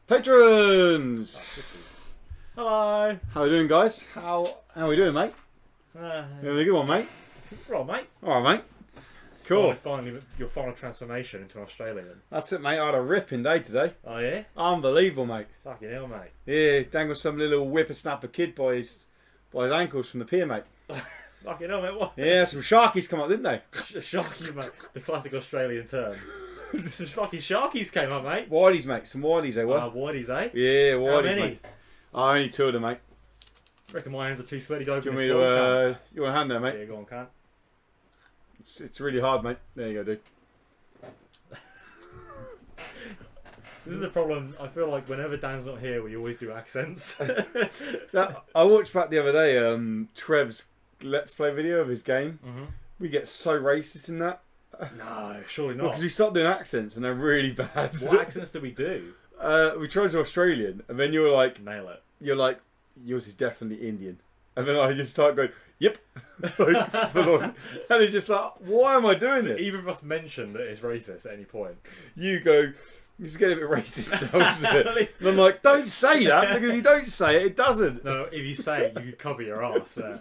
Patrons! Hello. How are we doing, guys? How are we doing, mate? You having a good one, mate? Right, mate. Alright, mate. Cool. Finally, your final transformation into an Australian. That's it, mate. I had a ripping day today. Oh, yeah? Unbelievable, mate. Fucking hell, mate. Yeah, dangled some little whippersnapper kid by his ankles from the pier, mate. Fucking hell, mate. What? Yeah, some sharkies come up, didn't they? Sharkies, mate. The classic Australian term. Some fucking sharkies came up, mate. Whiteys, mate. Some whiteys they were. Whiteys, eh? Yeah, whiteys, How many? mate. I only two of them, mate. Reckon my hands are too sweaty to Do open you this want me one, to, you want a hand there, cunt? mate? Yeah, go on, cunt. It's really hard, mate. There you go, dude. This is the problem. I feel like whenever Dan's not here, we always do accents. I watched back the other day Trev's Let's Play video of his game. Mm-hmm. We get so racist in that. No, surely not. Because we start doing accents and they're really bad. What accents do we do? We tried to Australian and then you're like, Nail it. yours is definitely Indian. And then I just start going, yep. Like, full on. And it's just like, why am I doing this? Either of us mention that it's racist at any point. You go, it's getting a bit racist now, isn't it? And I'm like, don't say that, because if you don't say it, it doesn't. No, if you say it, you cover your ass there.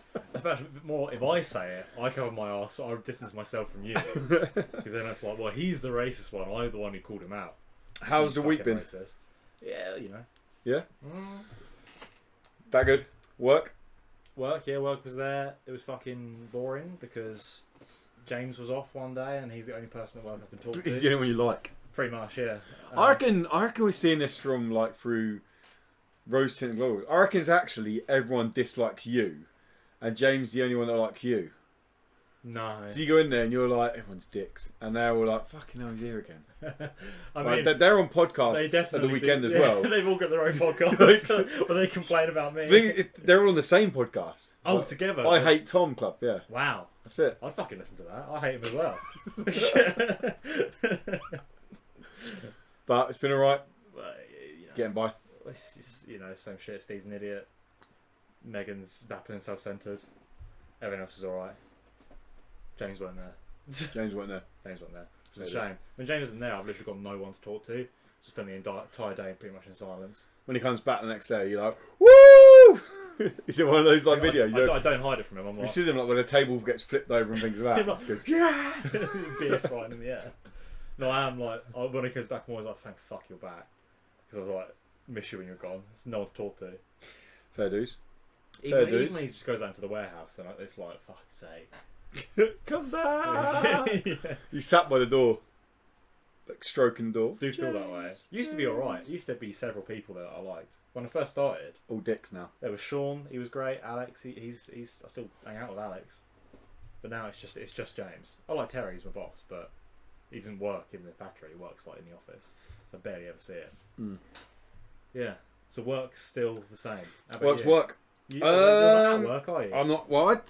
More, if I say it, I cover my ass, so I distance myself from you. Because then it's like, well, he's the racist one, I'm the one who called him out. How's the week been? Racist. Yeah, you know. Yeah? That good? Work? Work was there. It was fucking boring because James was off one day and he's the only person at work I can talk to. He's the only one you like. Pretty much, yeah. I reckon we're seeing this from through rose tinted glory. I reckon it's actually everyone dislikes you, and James the only one that likes you. No. So you go in there and you're like, everyone's dicks, and they're all like, fucking hell, he's here again. I Like, mean, they're on podcasts they at definitely the weekend do. as well. They've all got their own podcasts where they complain about me. They're all on the same podcast. Oh, Like, together. I Hate Tom Club. Yeah, Wow. that's it. I fucking listen to that. I hate him as well. But it's been alright. You know, Getting by. it's just, same shit. Steve's an idiot. Megan's vapid and self-centered. Everyone else is alright. James weren't there. James went there. James wasn't there. Which is a shame. When James isn't there, I've literally got no one to talk to. So spend the entire day pretty much in silence. When he comes back the next day, you're like, woo! Is it one of those videos? I don't hide it from him. I'm You like, see them when a table gets flipped over and things like that. He goes, yeah! beer flying in the air. No, I am like, when he comes back, I'm always like, thank fuck you're back. Because I was like, miss you when you're gone. There's no one to talk to. Fair dues. Even when he just goes out to the warehouse and it's like, fuck's sake. Come back! Yeah. You sat by the door, like stroking the door. Do feel that way. Used to be alright. Used to be several people that I liked. When I first started, All dicks now. there was Sean, he was great. Alex, he's I still hang out with Alex. But now it's just James. I like Terry, he's my boss, but he doesn't work in the factory, he works like in the office. So I barely ever see him. Mm. Yeah. So work's still the same. How about Work's you? work. You're not at work, are you? I'm not. Well,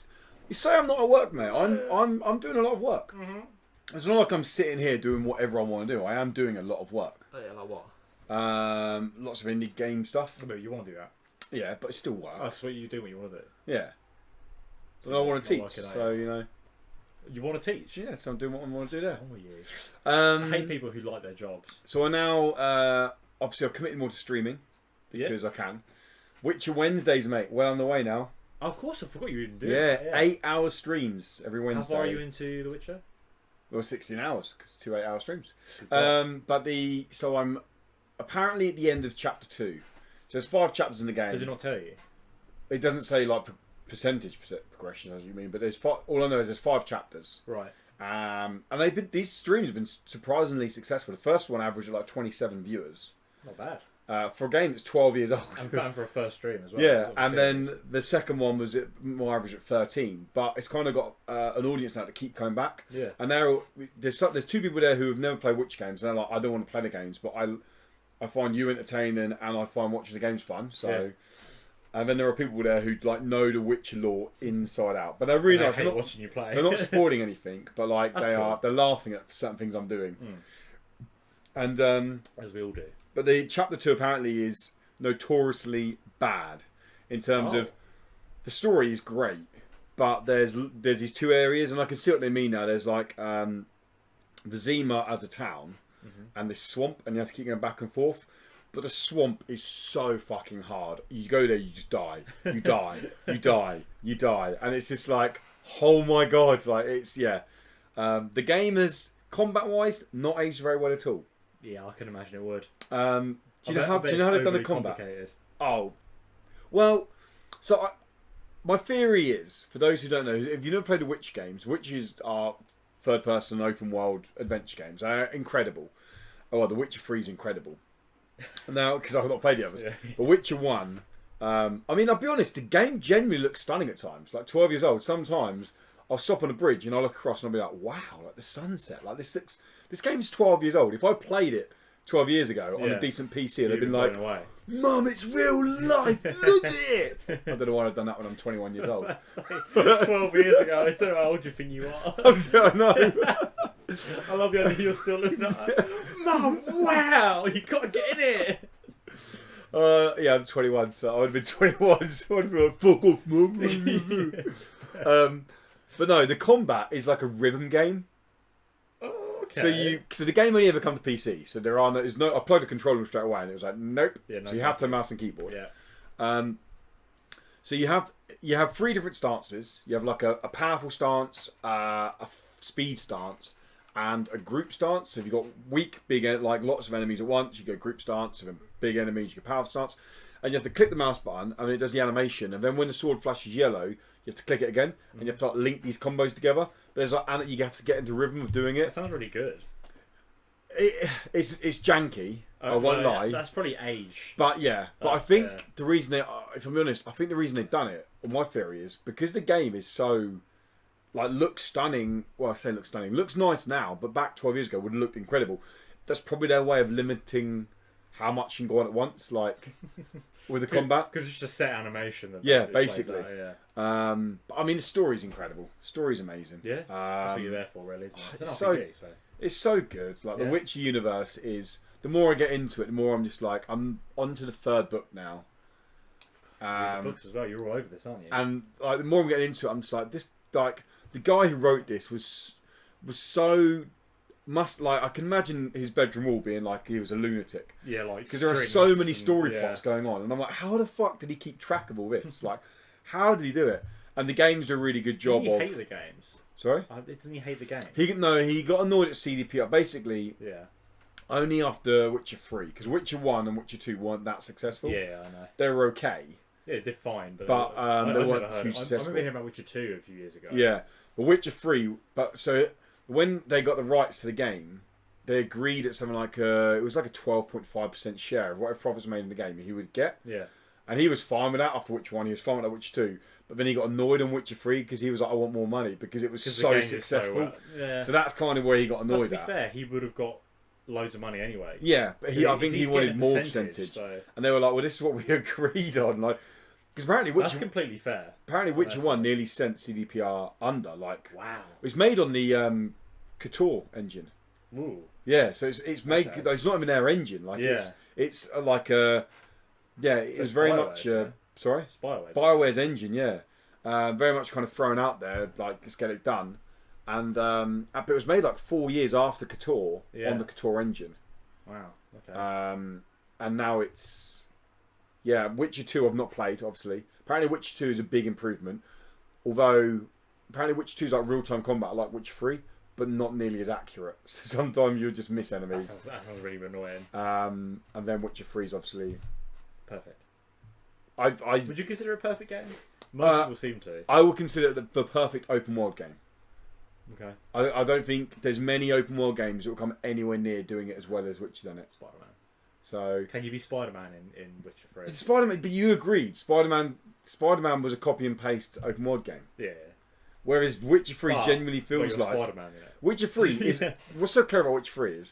you say I'm not at work, mate. I'm doing a lot of work. Mm-hmm. It's not like I'm sitting here doing whatever I want to do. I am doing a lot of work. Oh, yeah, like what? Lots of indie game stuff. But you want to do that? Yeah, but it's still work. That's what you do. What you want to do. Yeah. So And I want to not teach, working out. so you know. You want to teach? Yeah, so I'm doing what I want to do there. Oh, you. I hate Um, people who like their jobs. so I now obviously I've committed more to streaming because I can. Witcher Wednesdays, mate. Well on the way now. Oh, of course, I forgot you even do Yeah, that. 8-hour streams every Wednesday. How far are you into The Witcher? Well, 16 hours because 2 8-hour streams. Good God. So I'm apparently at the end of chapter 2. So there's 5 chapters in the game. Does it not tell you? It doesn't say like percentage progression as you mean, but there's 5, all I know is there's 5 chapters. Right. And these streams have been surprisingly successful. The first one averaged at like 27 viewers. Not bad. For a game that's 12 years old. And fan for a first stream as well. Yeah, and Series. then the second one was more average at 13, but it's kind of got an audience now to keep coming back. Yeah. And now there's 2 people there who have never played Witcher games, and they're like, I don't want to play the games, but I find you entertaining, and I find watching the games fun. So, Yeah. and then there are people there who like know the Witcher lore inside out, but they're really And I nice. hate They're not, watching you play. they're not spoiling anything, but like That's they're laughing at certain things I'm doing. And As we all do. but the chapter 2 apparently is notoriously bad in terms of the story is great, but there's these 2 areas, and I can see what they mean now. There's like Vizima as a town, and this swamp, and you have to keep going back and forth. But the swamp is so fucking hard. You go there, you just die. You die. You die. You die. And it's just like, oh my god. Like, it's, yeah. The game is, combat-wise, not aged very well at all. Yeah, I can imagine it would. Do you know how they've done the combat? Oh. Well, so my theory is, for those who don't know, if you've never played the Witcher games, Witchers are third-person open-world adventure games. They're incredible. Oh, well, The Witcher 3 is incredible. Now, because I've not played the others. Yeah. But Witcher 1, I mean, I'll be honest, the game generally looks stunning at times. Like, 12 years old, sometimes I'll stop on a bridge and I'll look across and I'll be like, wow, like the sunset. Like, this game's 12 years old. If I played it 12 years ago on a decent PC, they'd been like, Mum, it's real life, look at it! I don't know why I've done that when I'm 21 years old. 12 years ago, I don't know how old you think you are. I know. I love the idea you're still looking at it. Mum, wow, you got to get in it. Yeah, I'm 21, so I would have been 21, so I'd be like, fuck off, Mum. But no, the combat is like a rhythm game. Okay. So the game only ever come to PC. So there's no. I plugged a controller straight away, and it was like, nope. Yeah, no, so you have to have mouse and keyboard. Yeah. So you have 3 different stances. You have like a powerful stance, a speed stance, and a group stance. So if you've got weak, big, like lots of enemies at once, you go group stance. If you've got big enemies, you go powerful stance. And you have to click the mouse button, and it does the animation. And then when the sword flashes yellow, you have to click it again, and you have to like, link these combos together. But there's like, and you have to get into rhythm of doing it. That sounds really good. It's janky. I won't lie. That's probably age. But yeah, I think the reason if I'm honest, I think the reason they've done it, my theory is because the game is so like looks stunning. Well, I say looks stunning, looks nice now, but back 12 years ago would have looked incredible. That's probably their way of limiting how much you can go on at once, like with the combat. Because it's just a set animation. That basically. Out, But I mean, the story's incredible. The story's amazing. Yeah, that's what you're there for, really, isn't it? It's an RPG, so it's so good. Like the Witcher universe is. The more I get into it, the more I'm just like I'm onto the 3rd book now. The books as well. You're all over this, aren't you? And like the more I'm getting into it, I'm just like this. Like the guy who wrote this was so. I can imagine his bedroom wall being like he was a lunatic. Yeah, like because there are so many story plots going on, and I'm like, how the fuck did he keep track of all this? Like, how did he do it? And the games do a really good job. Doesn't he hate the games? Sorry, doesn't he hate the games? He got annoyed at CDPR. Basically, yeah. Only after Witcher 3, because Witcher 1 and Witcher 2 weren't that successful. Yeah, I know. They were okay. Yeah, they're fine, but they weren't hugely successful. I remember hearing about Witcher 2 a few years ago. Yeah, but Witcher 3, so when they got the rights to the game, they agreed at something like it was like a 12.5% share of whatever profits made in the game he would get. Yeah. And he was fine with that after Witcher 1, he was fine with that Witcher 2. But then he got annoyed on Witcher 3 because he was like, I want more money because it was so successful. So that's kind of where he got annoyed at. To be fair, he would have got loads of money anyway. Yeah, but I think he wanted more percentage. So. And they were like, well, this is what we agreed on. Like, because apparently that's completely fair. Apparently Witcher 1 nearly sent CDPR under. Like, wow. It was made on the KOTOR engine. Ooh. Yeah, so it's made. Okay. It's not even their engine. Like it's like a it was very much sorry, BioWare's engine. Yeah, very much kind of thrown out there. Like let's get it done, and but it was made like 4 years after KOTOR on the KOTOR engine. Wow. Okay. And now it's Witcher 2 I've not played. Obviously, apparently Witcher 2 is a big improvement. Although apparently Witcher 2 is like real time combat, like Witcher 3. But not nearly as accurate. So sometimes you'll just miss enemies. That sounds really annoying. And then Witcher 3 is obviously perfect. Would you consider it a perfect game? Most people seem to. I would consider it the perfect open world game. Okay. I don't think there's many open world games that will come anywhere near doing it as well as Witcher done it. Spider-Man. So can you be Spider-Man in Witcher 3? It's Spider-Man, but you agreed. Spider-Man was a copy and paste open world game. Yeah. Whereas Witcher 3 genuinely feels like Spider-Man, Witcher 3 is what's so clever about Witcher 3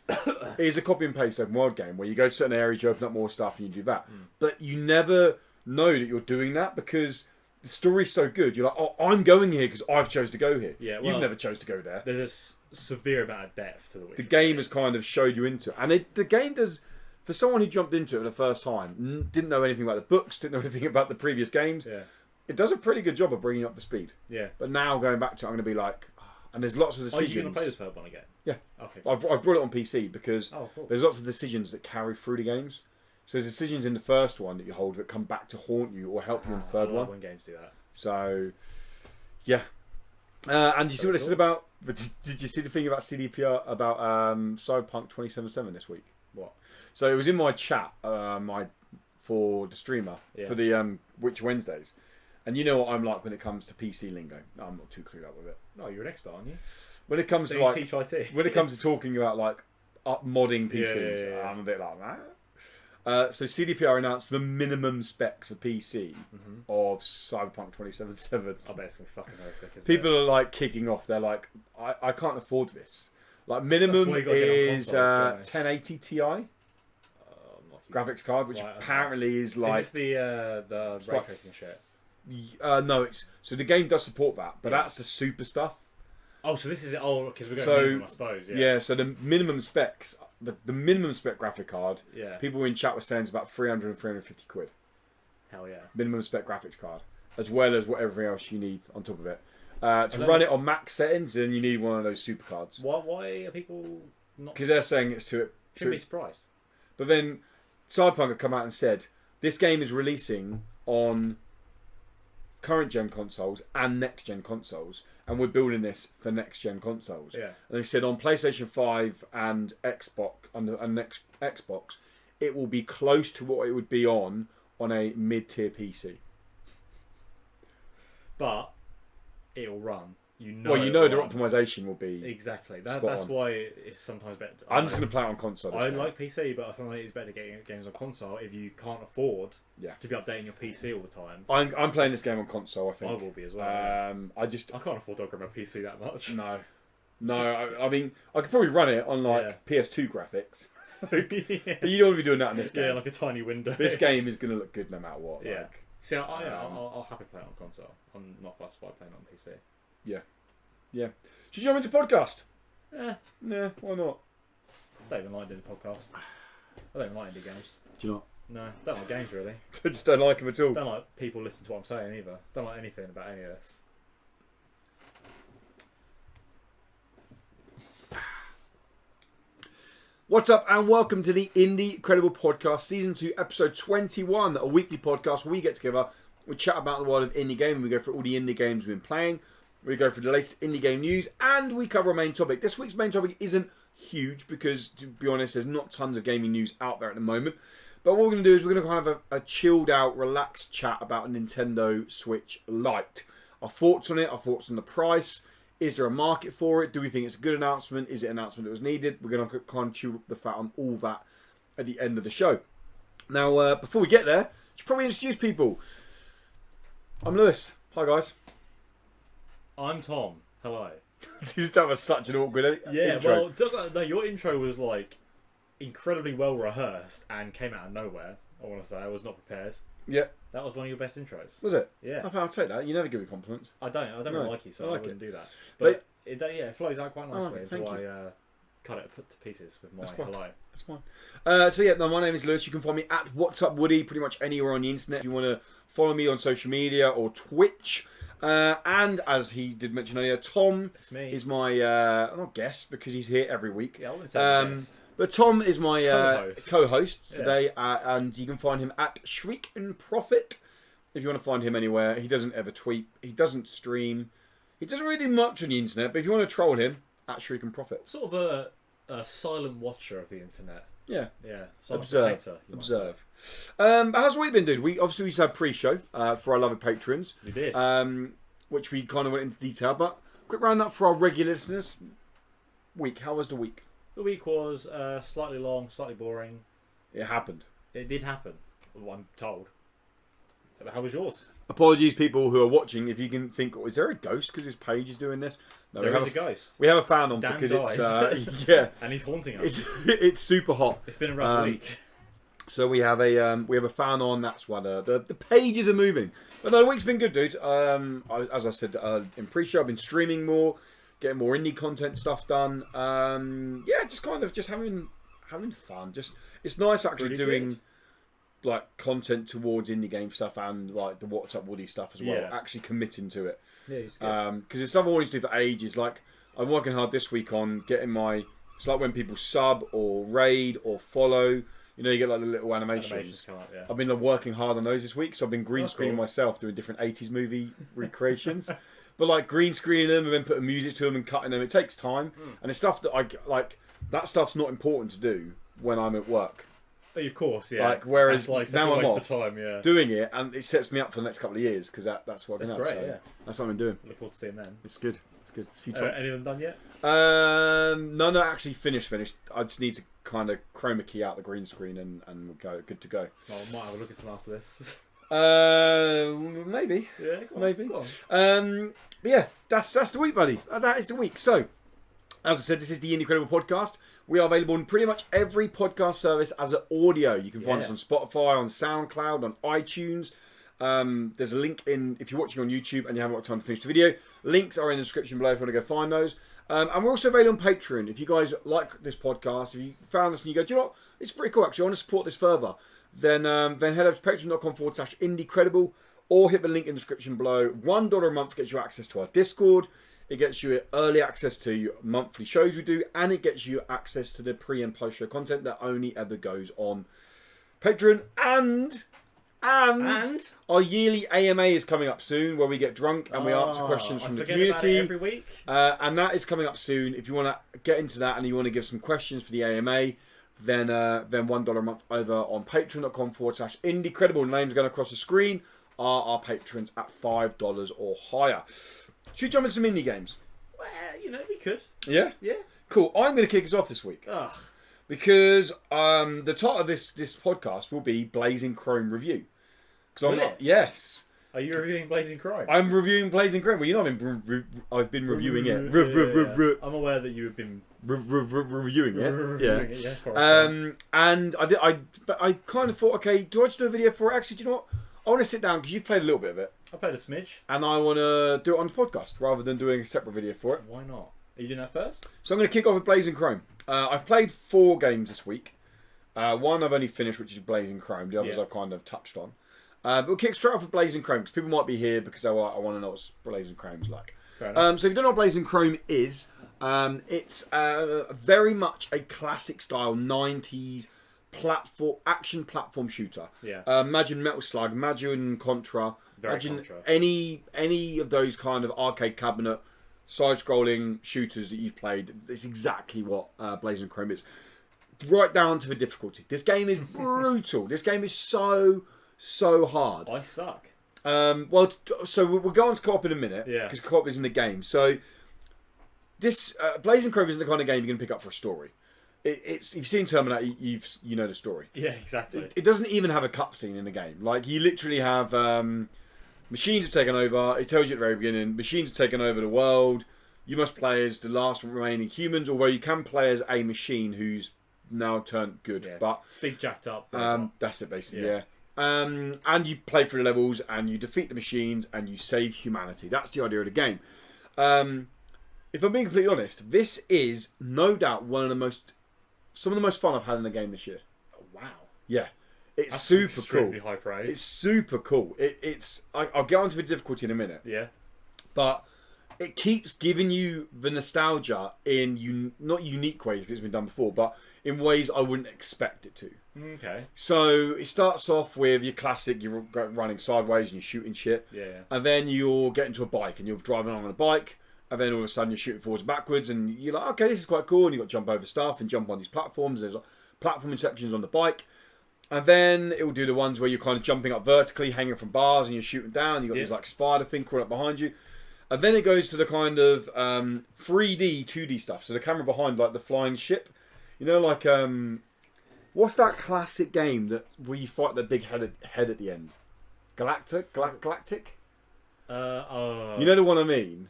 is a copy and paste open world game where you go to certain areas, you open up more stuff, and you do that. But you never know that you're doing that because the story's so good. You're like, oh, I'm going here because I've chose to go here. Yeah, you've never chose to go there. There's a severe amount of depth to the Witcher. The game has kind of showed you into it, and the game does. For someone who jumped into it for the first time, didn't know anything about the books, didn't know anything about the previous games. Yeah. It does a pretty good job of bringing up the speed. Yeah. But now going back to it, I'm going to be like, and there's lots of decisions. Are you going to play the third one again? Yeah. Okay. I've brought it on PC because cool. there's lots of decisions that carry through the games. So there's decisions in the first one that you hold that come back to haunt you or help you in the third I one. love when games do that. So, yeah. And you see what I said about... Did you see the thing about CDPR, about Cyberpunk 2077 this week? What? So it was in my chat for the streamer, for the Witch Wednesdays. And you know what I'm like when it comes to PC lingo. I'm not too clued up with it. Oh, you're an expert, aren't you? When it comes to teach IT. when it comes to talking about like modding PCs, Yeah. I'm a bit like that. So CDPR announced the minimum specs for PC of Cyberpunk 2077. I bet it's gonna be fucking horrific. Isn't People it? are like kicking off. They're like, I can't afford this. Like minimum is 1080 Ti graphics card, which apparently is like. Is this the ray tracing shit? No, it's so the game does support that, but that's the super stuff. Oh, so this is it. Oh, because we're going to minimum, I suppose. Yeah. So the minimum specs, the minimum spec graphic card. Yeah. People in chat were saying it's about 300 and 350 quid. Hell yeah. Minimum spec graphics card, as well as whatever else you need on top of it. To run it on max settings, then you need one of those super cards. Why are people not? Because they're saying it's too. Shouldn't be surprised. But then Cyberpunk have come out and said this game is releasing on current gen consoles and next gen consoles, and we're building this for next gen consoles. Yeah. And they said on PlayStation 5 and Xbox and next Xbox, it will be close to what it would be on a mid-tier PC. But it'll run. Their optimization will be exactly. That's why it's sometimes better. I'm just going to play it on console. I like PC, but I think it's better to get games on console if you can't afford to be updating your PC all the time. I'm playing this game on console. I think I will be as well. I can't afford to upgrade my PC that much. No. I mean, I could probably run it on like PS2 graphics. But you don't want to be doing that in this game. Yeah, like a tiny window. This game is going to look good no matter what. Yeah. Like, See, I'll happily play it on console. I'm not fussed by playing it on PC. Yeah. Should you jump into podcast? Yeah, why not? I don't even like doing a podcast. I don't even like indie games. Do you not? No, don't like games really. I just don't like them at all. Don't like people listening to what I'm saying either. Don't like anything about any of this. What's up and welcome to the Indie Credible Podcast, Season 2, Episode 21, a weekly podcast where we get together, we chat about the world of indie gaming, we go through all the indie games we've been playing, we go through the latest indie game news, and we cover a main topic. This week's main topic isn't huge because, to be honest, there's not tons of gaming news out there at the moment. But what we're going to do is we're going to have a chilled out, relaxed chat about a Nintendo Switch Lite. Our thoughts on it, our thoughts on the price. Is there a market for it? Do we think it's a good announcement? Is it an announcement that was needed? We're going to kind of chew the fat on all that at the end of the show. Now, before we get there, I should probably introduce people. I'm Lewis. Hi, guys. I'm Tom. Hello. That was such an awkward intro. Well, no, your intro was like incredibly well rehearsed and came out of nowhere. I want to say I was not prepared. Yeah. That was one of your best intros. Was it? Yeah. I think I'll take that. You never give me compliments. I don't really like you, so I wouldn't do that. But it flows out quite nicely until I cut it to pieces with my hello. That's fine. My name is Lewis. You can find me at What's Up Woody pretty much anywhere on the internet. If you want to follow me on social media or Twitch. And as he did mention earlier, Tom is my not guest because he's here every week. Yeah, I wouldn't say guest. But Tom is my co-host today, and you can find him at Shriek and Profit. If you want to find him anywhere, he doesn't ever tweet, he doesn't stream, he doesn't really do much on the internet. But if you want to troll him, at Shriek and Profit. Sort of a silent watcher of the internet. Yeah. Observe. But how's the week been, dude? We had pre-show for our lovely patrons. We did. Which we kind of went into detail. But quick round up for our regular listeners. How was the week? The week was slightly long, slightly boring. It happened. It did happen, I'm told. How was yours? Apologies, people who are watching. If you can think, is there a ghost because his page is doing this? No, there is a ghost. We have a fan on Dan because died. it's and he's haunting us. It's super hot. It's been a rough week. So we have a fan on. That's why the pages are moving. But no, the week's been good, dude. As I said in pre-show, I've been streaming more, getting more indie content stuff done. Just having fun. Just it's nice actually doing like content towards indie game stuff and like the What's Up Woody stuff as well. Yeah. Actually committing to it. Yeah, it's good. Because it's something I wanted to do for ages. Like I'm working hard this week on getting my. It's like when people sub or raid or follow. You know, you get like the little animations. Come up, yeah. I've been working hard on those this week, so I've been green screening myself doing different 80s movie recreations. But like green screening them and then putting music to them and cutting them, it takes time. And it's stuff that I like. That stuff's not important to do when I'm at work. Of course, yeah. Like, whereas now I'm off doing it, and it sets me up for the next couple of years because that's what that's I've great. been at. So Yeah, that's what I've been doing. Look forward to seeing them. It's good. It's good. It's Any of them done yet? No, actually finished. I just need to kind of chroma key out the green screen and go good to go. Well, I might have a look at some after this. Maybe. Yeah, maybe. Go on. But yeah, that's the week, buddy. That is the week. So, as I said, this is the Incredible Podcast. We are available on pretty much every podcast service as an audio. You can find us on Spotify, on SoundCloud, on iTunes. There's a link in, if you're watching on YouTube and you haven't got time to finish the video, links are in the description below if you want to go find those. And we're also available on Patreon. If you guys like this podcast, if you found us and you go, do you know what, it's pretty cool actually, I want to support this further, then head over to patreon.com/Indicredible or hit the link in the description below. $1 a month gets you access to our Discord. It gets you early access to monthly shows we do, and it gets you access to the pre and post show content that only ever goes on Patreon. And our yearly AMA is coming up soon, where we get drunk and we answer questions from the community every week. And that is coming up soon. If you want to get into that and you want to give some questions for the AMA, then $1 a month over on patreon.com/Indicredible. Names are going across the screen are our patrons at $5 or higher. Should we jump into some indie games? Well, we could. Yeah? Yeah. Cool. I'm going to kick us off this week. Ugh. Because the title of this podcast will be Blazing Chrome Review. Yes. Are you reviewing Blazing Chrome? I'm reviewing Blazing Chrome. Well, you know I've been reviewing it. I'm aware that you have been reviewing it. Yeah. And I kind of thought, okay, do I just do a video for it? Actually, do you know what? I want to sit down because you've played a little bit of it. I played a smidge. And I want to do it on the podcast rather than doing a separate video for it. Why not? Are you doing that first? So I'm going to kick off with Blazing Chrome. I've played 4 games this week. One I've only finished, which is Blazing Chrome. The others I've kind of touched on. But we'll kick straight off with Blazing Chrome because people might be here because I want to know what Blazing Chrome's like. Fair enough. So if you don't know what Blazing Chrome is, it's very much a classic style 90s action platform shooter. Yeah. Imagine Metal Slug, imagine Contra, imagine any of those kind of arcade cabinet side-scrolling shooters that you've played. It's exactly what Blazing Chrome is. Right down to the difficulty. This game is brutal. This game is so hard. I suck. Well, so we'll go on to co-op in a minute. Yeah. Because co-op is in the game. So this Blazing Chrome isn't the kind of game you're going to pick up for a story. It's you've seen Terminator, you know the story. Yeah, exactly. It doesn't even have a cutscene in the game. Like you literally have machines have taken over. It tells you at the very beginning, machines have taken over the world. You must play as the last remaining humans, although you can play as a machine who's now turned good. Yeah. But big jacked up. That's it basically. Yeah. And you play through the levels and you defeat the machines and you save humanity. That's the idea of the game. If I'm being completely honest, this is no doubt some of the most fun I've had in the game this year. Oh, wow. Yeah. It's That's super extremely cool. High praise. It's super cool. I'll get onto the difficulty in a minute. Yeah. But it keeps giving you the nostalgia in not unique ways because it's been done before, but in ways I wouldn't expect it to. Okay. So it starts off with your classic, you're running sideways and you're shooting shit. Yeah. And then you'll get into a bike and you're driving along on a bike. And then all of a sudden you're shooting forwards and backwards and you're like, okay, this is quite cool. And you've got to jump over stuff and jump on these platforms. There's platforming sections on the bike. And then it will do the ones where you're kind of jumping up vertically, hanging from bars and you're shooting down. You've got these like spider thing crawling up behind you. And then it goes to the kind of 3D, 2D stuff. So the camera behind like the flying ship. You know, like, what's that classic game where you fight the big head at the end? Galactic? You know the one I mean?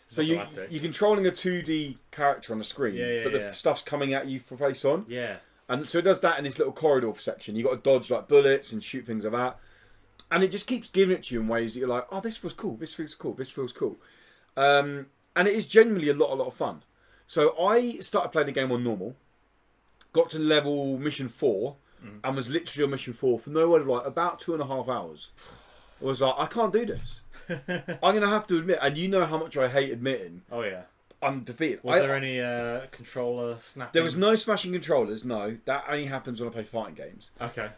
So you're controlling a 2D character on the screen, but the stuff's coming at you for face on. Yeah. And so it does that in this little corridor section. You've got to dodge like bullets and shoot things like that. And it just keeps giving it to you in ways that you're like, oh, this feels cool, this feels cool, this feels cool. And it is genuinely a lot of fun. So I started playing the game on normal, got to level mission 4, and was literally on mission 4 for no other like about 2.5 hours. I was like, I can't do this. I'm going to have to admit, and you know how much I hate admitting. Oh, yeah. undefeated. Was there any controller snapping? There was no smashing controllers. No, that only happens when I play fighting games. Okay.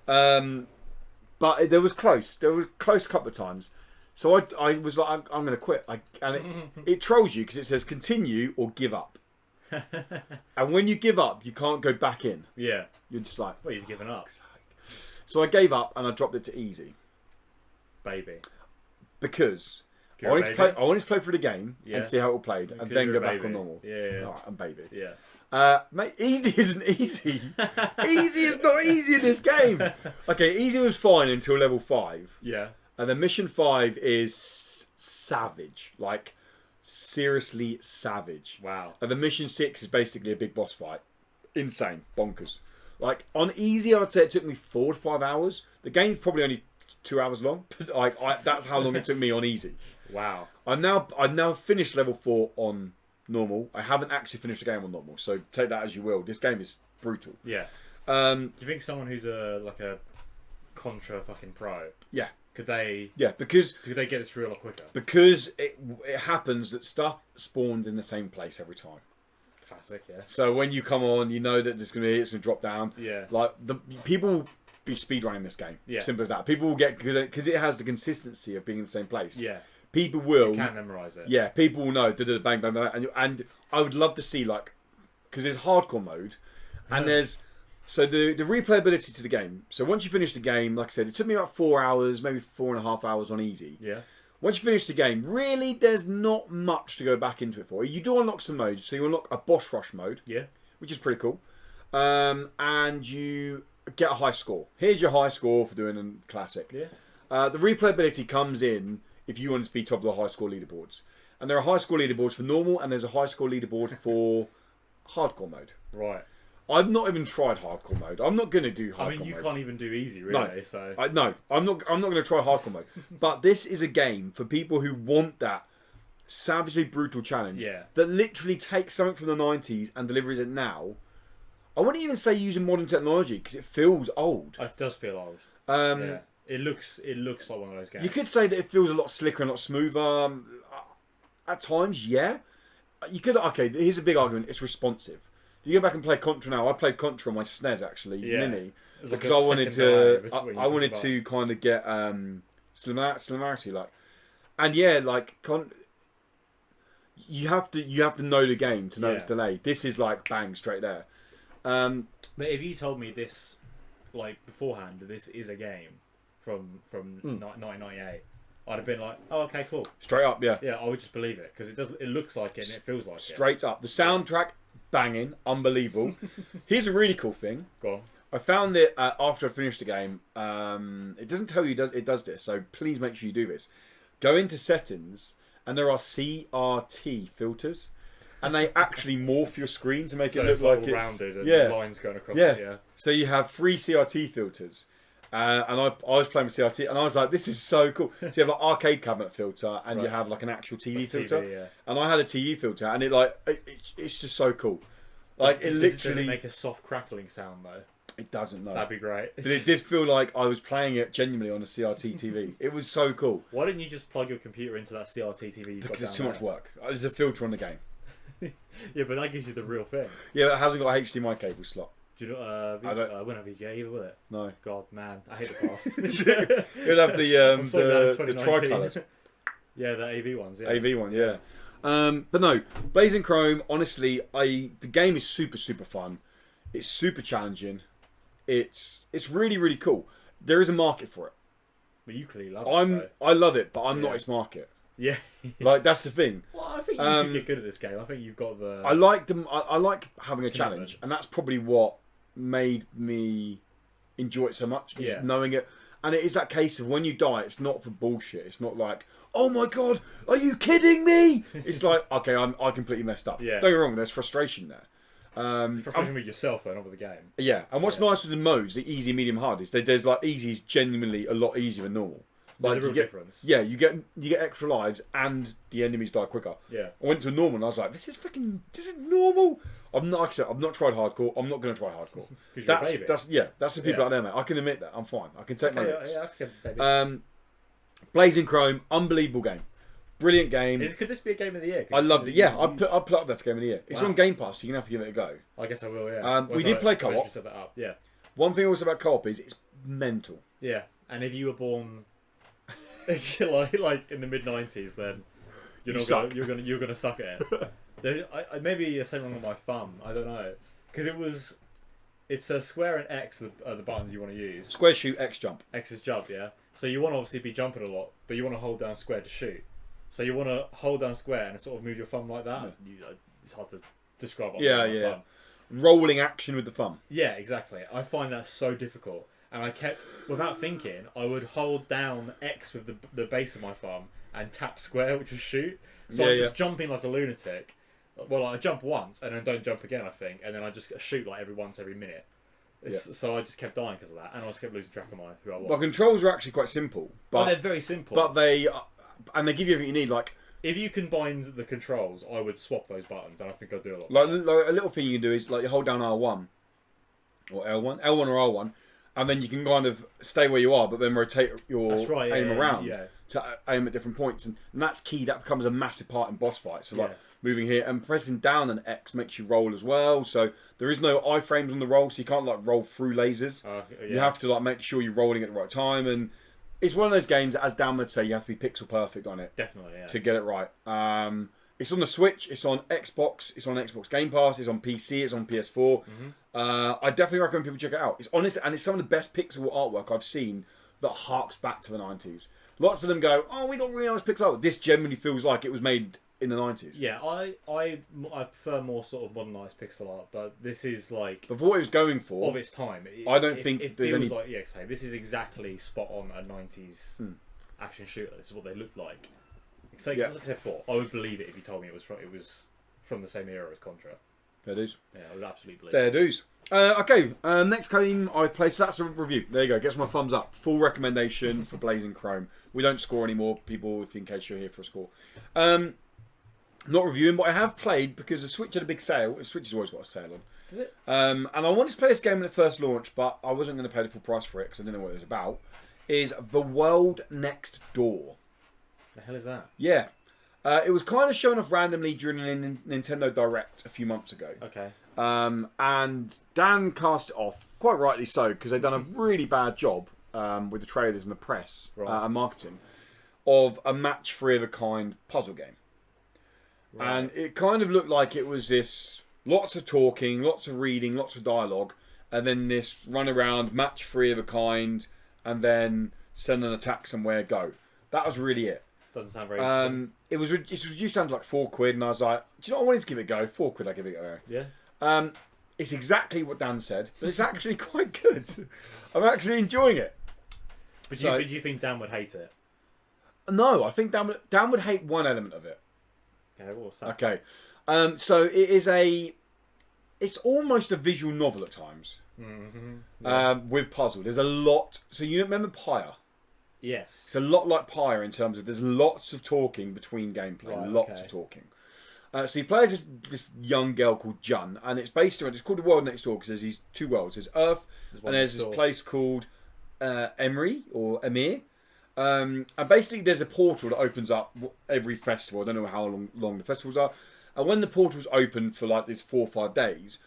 But there was close. There was close a couple of times. So I was like, I'm going to quit. And it trolls you because it says continue or give up. And when you give up, you can't go back in. Yeah. You're just like, well, you've given up. So I gave up and I dropped it to easy. Baby. Because I wanted to play through the game and see how it all played, and then go back on normal. Yeah. Right, I'm baby. Yeah. Mate, easy isn't easy. Easy is not easy in this game. Okay, easy was fine until level 5. Yeah. And then mission 5 is savage. Like, seriously savage. Wow. And the mission 6 is basically a big boss fight. Insane. Bonkers. Like, on easy, I'd say it took me 4 to 5 hours. The game's probably only 2 hours long. But like, that's how long it took me on easy. Wow. I've now finished level 4 on normal. I haven't actually finished the game on normal, so take that as you will. This game is brutal. Yeah. Do you think someone who's a Contra fucking pro? Yeah. Could they? Yeah, because could they get this through a lot quicker? Because it happens that stuff spawns in the same place every time. Classic, yeah. So when you come on, you know that it's going to drop down. Yeah. Like people will be speedrunning this game. Yeah. Simple as that. People will get because it has the consistency of being in the same place. Yeah. People will. You can't memorize it. Yeah. People will know. Bang bang bang. And I would love to see because there's hardcore mode, and there's. So the replayability to the game. So once you finish the game, like I said, it took me about 4 hours, maybe 4.5 hours on easy. Yeah. Once you finish the game, really, there's not much to go back into it for. You do unlock some modes. So you unlock a boss rush mode. Yeah. Which is pretty cool. And you get a high score. Here's your high score for doing a classic. Yeah. The replayability comes in if you want to be top of the high score leaderboards. And there are high score leaderboards for normal, and there's a high score leaderboard for hardcore mode. Right. I've not even tried hardcore mode. I'm not going to do hardcore mode. I mean, you can't even do easy, really. No, so I'm not going to try hardcore mode. But this is a game for people who want that savagely brutal challenge. Yeah. That literally takes something from the 90s and delivers it now. I wouldn't even say using modern technology because it feels old. It does feel old. Yeah. It looks like one of those games. You could say that it feels a lot slicker and a lot smoother. At times, yeah. You could. Okay, here's a big argument. It's responsive. If you go back and play Contra now, I played Contra on my SNES actually, Mini, because I wanted to. I wanted to kind of get similarity, and yeah, you have to know the game to know it's delayed. This is like bang straight there. But if you told me this, beforehand, that this is a game from 1998, I'd have been like, oh, okay, cool. Straight up, yeah. Yeah, I would just believe it because it looks like it and it feels like Straight up, the soundtrack. Banging, unbelievable. Here's a really cool thing. Go on. I found it after I finished the game. It doesn't tell you it does this, so please make sure you do this. Go into settings, and there are CRT filters, and they actually morph your screen to make it look like it's rounded and lines going across it. Yeah. So you have 3 CRT filters. And I was playing with CRT, and I was like, "This is so cool." So you have an arcade cabinet filter, and you have an actual TV filter. Yeah. And I had a TV filter, and it's just so cool. Does it make a soft crackling sound though? It doesn't. No. That'd be great. But it did feel like I was playing it genuinely on a CRT TV. It was so cool. Why didn't you just plug your computer into that CRT TV? Because it's too much work. There's a filter on the game. Yeah, but that gives you the real thing. Yeah, but it hasn't got a HDMI cable slot. Do you know, I wouldn't have VGA either, will it? No. God, man, I hate the past. You'll have the tricolours. Yeah, the AV ones. Yeah. AV one, yeah. But no, Blazing Chrome. Honestly, the game is super fun. It's super challenging. It's really really cool. There is a market for it. But you clearly love it. I love it, but I'm not its market. Yeah. That's the thing. Well, I think you could get good at this game. I think you've got the. I like them. I like having a challenge, and that's probably what made me enjoy it so much. Is knowing it, and it is that case of when you die, it's not for bullshit. It's not like, oh my god, are you kidding me? It's like, okay, I completely messed up. Yeah. Don't get me wrong. There's frustration there. Frustration with yourself, though, not with the game. Yeah, and what's nice with the modes, the easy, medium, hard, is there's easy is genuinely a lot easier than normal. There's a real difference. Yeah, you get extra lives and the enemies die quicker. Yeah. I went to normal and I was like, this is normal. I've not tried hardcore. I'm not going to try hardcore. That's the people out there, mate. I can admit that. I'm fine. I can take my licks. Yeah, that's good, baby. Blazing Chrome, unbelievable game. Brilliant game. Could this be a game of the year? I loved it. Yeah, I'll put up there for game of the year. It's on Game Pass, so you're going to have to give it a go. I guess I will, yeah. We did play co-op. Set that up. Yeah. One thing also about co-op is it's mental. Yeah, and if you were born like in the mid-90s, then you're gonna suck at it. Maybe there's something wrong with my thumb. I don't know, because it's a square and X are the buttons you want to use. Square shoot, X jump. X is jump, yeah. So you want to obviously be jumping a lot, but you want to hold down square to shoot. So you want to hold down square and sort of move your thumb like that. Yeah. It's hard to describe. Yeah. Rolling action with the thumb. Yeah, exactly. I find that so difficult. And I kept, without thinking, I would hold down X with the base of my thumb and tap square, which was shoot. So I'm just jumping like a lunatic. Well, I jump once and then don't jump again, I think. And then I just shoot like every minute. So I just kept dying because of that. And I just kept losing track of who I was. Well, controls are actually quite simple. But they're very simple. But they give you everything you need. Like, if you combined the controls, I would swap those buttons, and I think I'd do a lot. Like a little thing you can do is like you hold down R1 or L1 or R1, and then you can kind of stay where you are, but then rotate your aim around to aim at different points, and that's key. That becomes a massive part in boss fights. So like moving here and pressing down an X makes you roll as well. So there is no iframes on the roll, so you can't like roll through lasers. You have to like make sure you're rolling at the right time, and it's one of those games that, as Dan would say, you have to be pixel perfect on it. Definitely, yeah. To get it right. It's on the Switch, it's on Xbox, it's on Xbox Game Pass, it's on PC, it's on PS4. I definitely recommend people check it out. It's honest, and it's some of the best pixel artwork I've seen that harks back to the 90s. Lots of them go, oh, we got really nice pixel art. This generally feels like it was made in the 90s. Yeah, I prefer more sort of modernised pixel art, but this is like... But for what it was going for... Of its time. I don't think it there's feels any... like, this is exactly spot on a 90s action shooter. This is what they looked like. So, like I said before, I would believe it if you told me it was from the same era as Contra. Fair dues. Yeah, I would absolutely believe Fair dues. Okay, next game I played, so that's a review. There you go, gets my thumbs up. Full recommendation for Blazing Chrome. We don't score anymore, people, in case you're here for a score. Not reviewing, but I have played because the Switch had a big sale. The Switch has always got a sale on. Does it? And I wanted to play this game when it first launched, but I wasn't going to pay the full price for it because I didn't know what it was about. Is The World Next Door. The hell is that? Yeah. It was kind of shown off randomly during a Nintendo Direct a few months ago. Okay. And Dan cast it off, quite rightly so, because they've done a really bad job with the trailers and the press and marketing of a match three of a kind puzzle game. Right. And it kind of looked like it was this lots of talking, lots of reading, lots of dialogue, and then this run around, match three of a kind, and then send an attack somewhere, go. That was really it. Doesn't sound very interesting. It was reduced down to like £4, and I was like, do you know what, I wanted to give it a go. £4, I give it a go. Yeah. It's exactly what Dan said, but it's actually quite good. I'm actually enjoying it. But do you think Dan would hate it? No, I think Dan would hate one element of it. Okay, what's that? Okay. So it is it's almost a visual novel at times. With puzzle. There's a lot. So you remember Pyre? Yes. It's a lot like Pyre in terms of there's lots of talking between gameplay. Right, lots of talking. So you play as this young girl called Jun, and it's based around, it's called The World Next Door because there's these two worlds. There's Earth, and there's this place called Emir. And basically there's a portal that opens up every festival. I don't know how long the festivals are. And when the portals open for like these 4 or 5 days,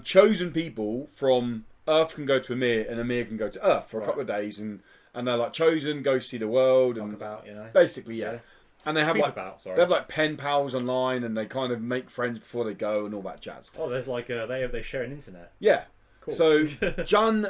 chosen people from Earth can go to Emir, and Emir can go to Earth for a couple of days, and they're like chosen, go see the world, and about, you know, basically, yeah. And they have they have like pen pals online, and they kind of make friends before they go and all that jazz. Oh, there's like they share an internet. Yeah. Cool. So Jun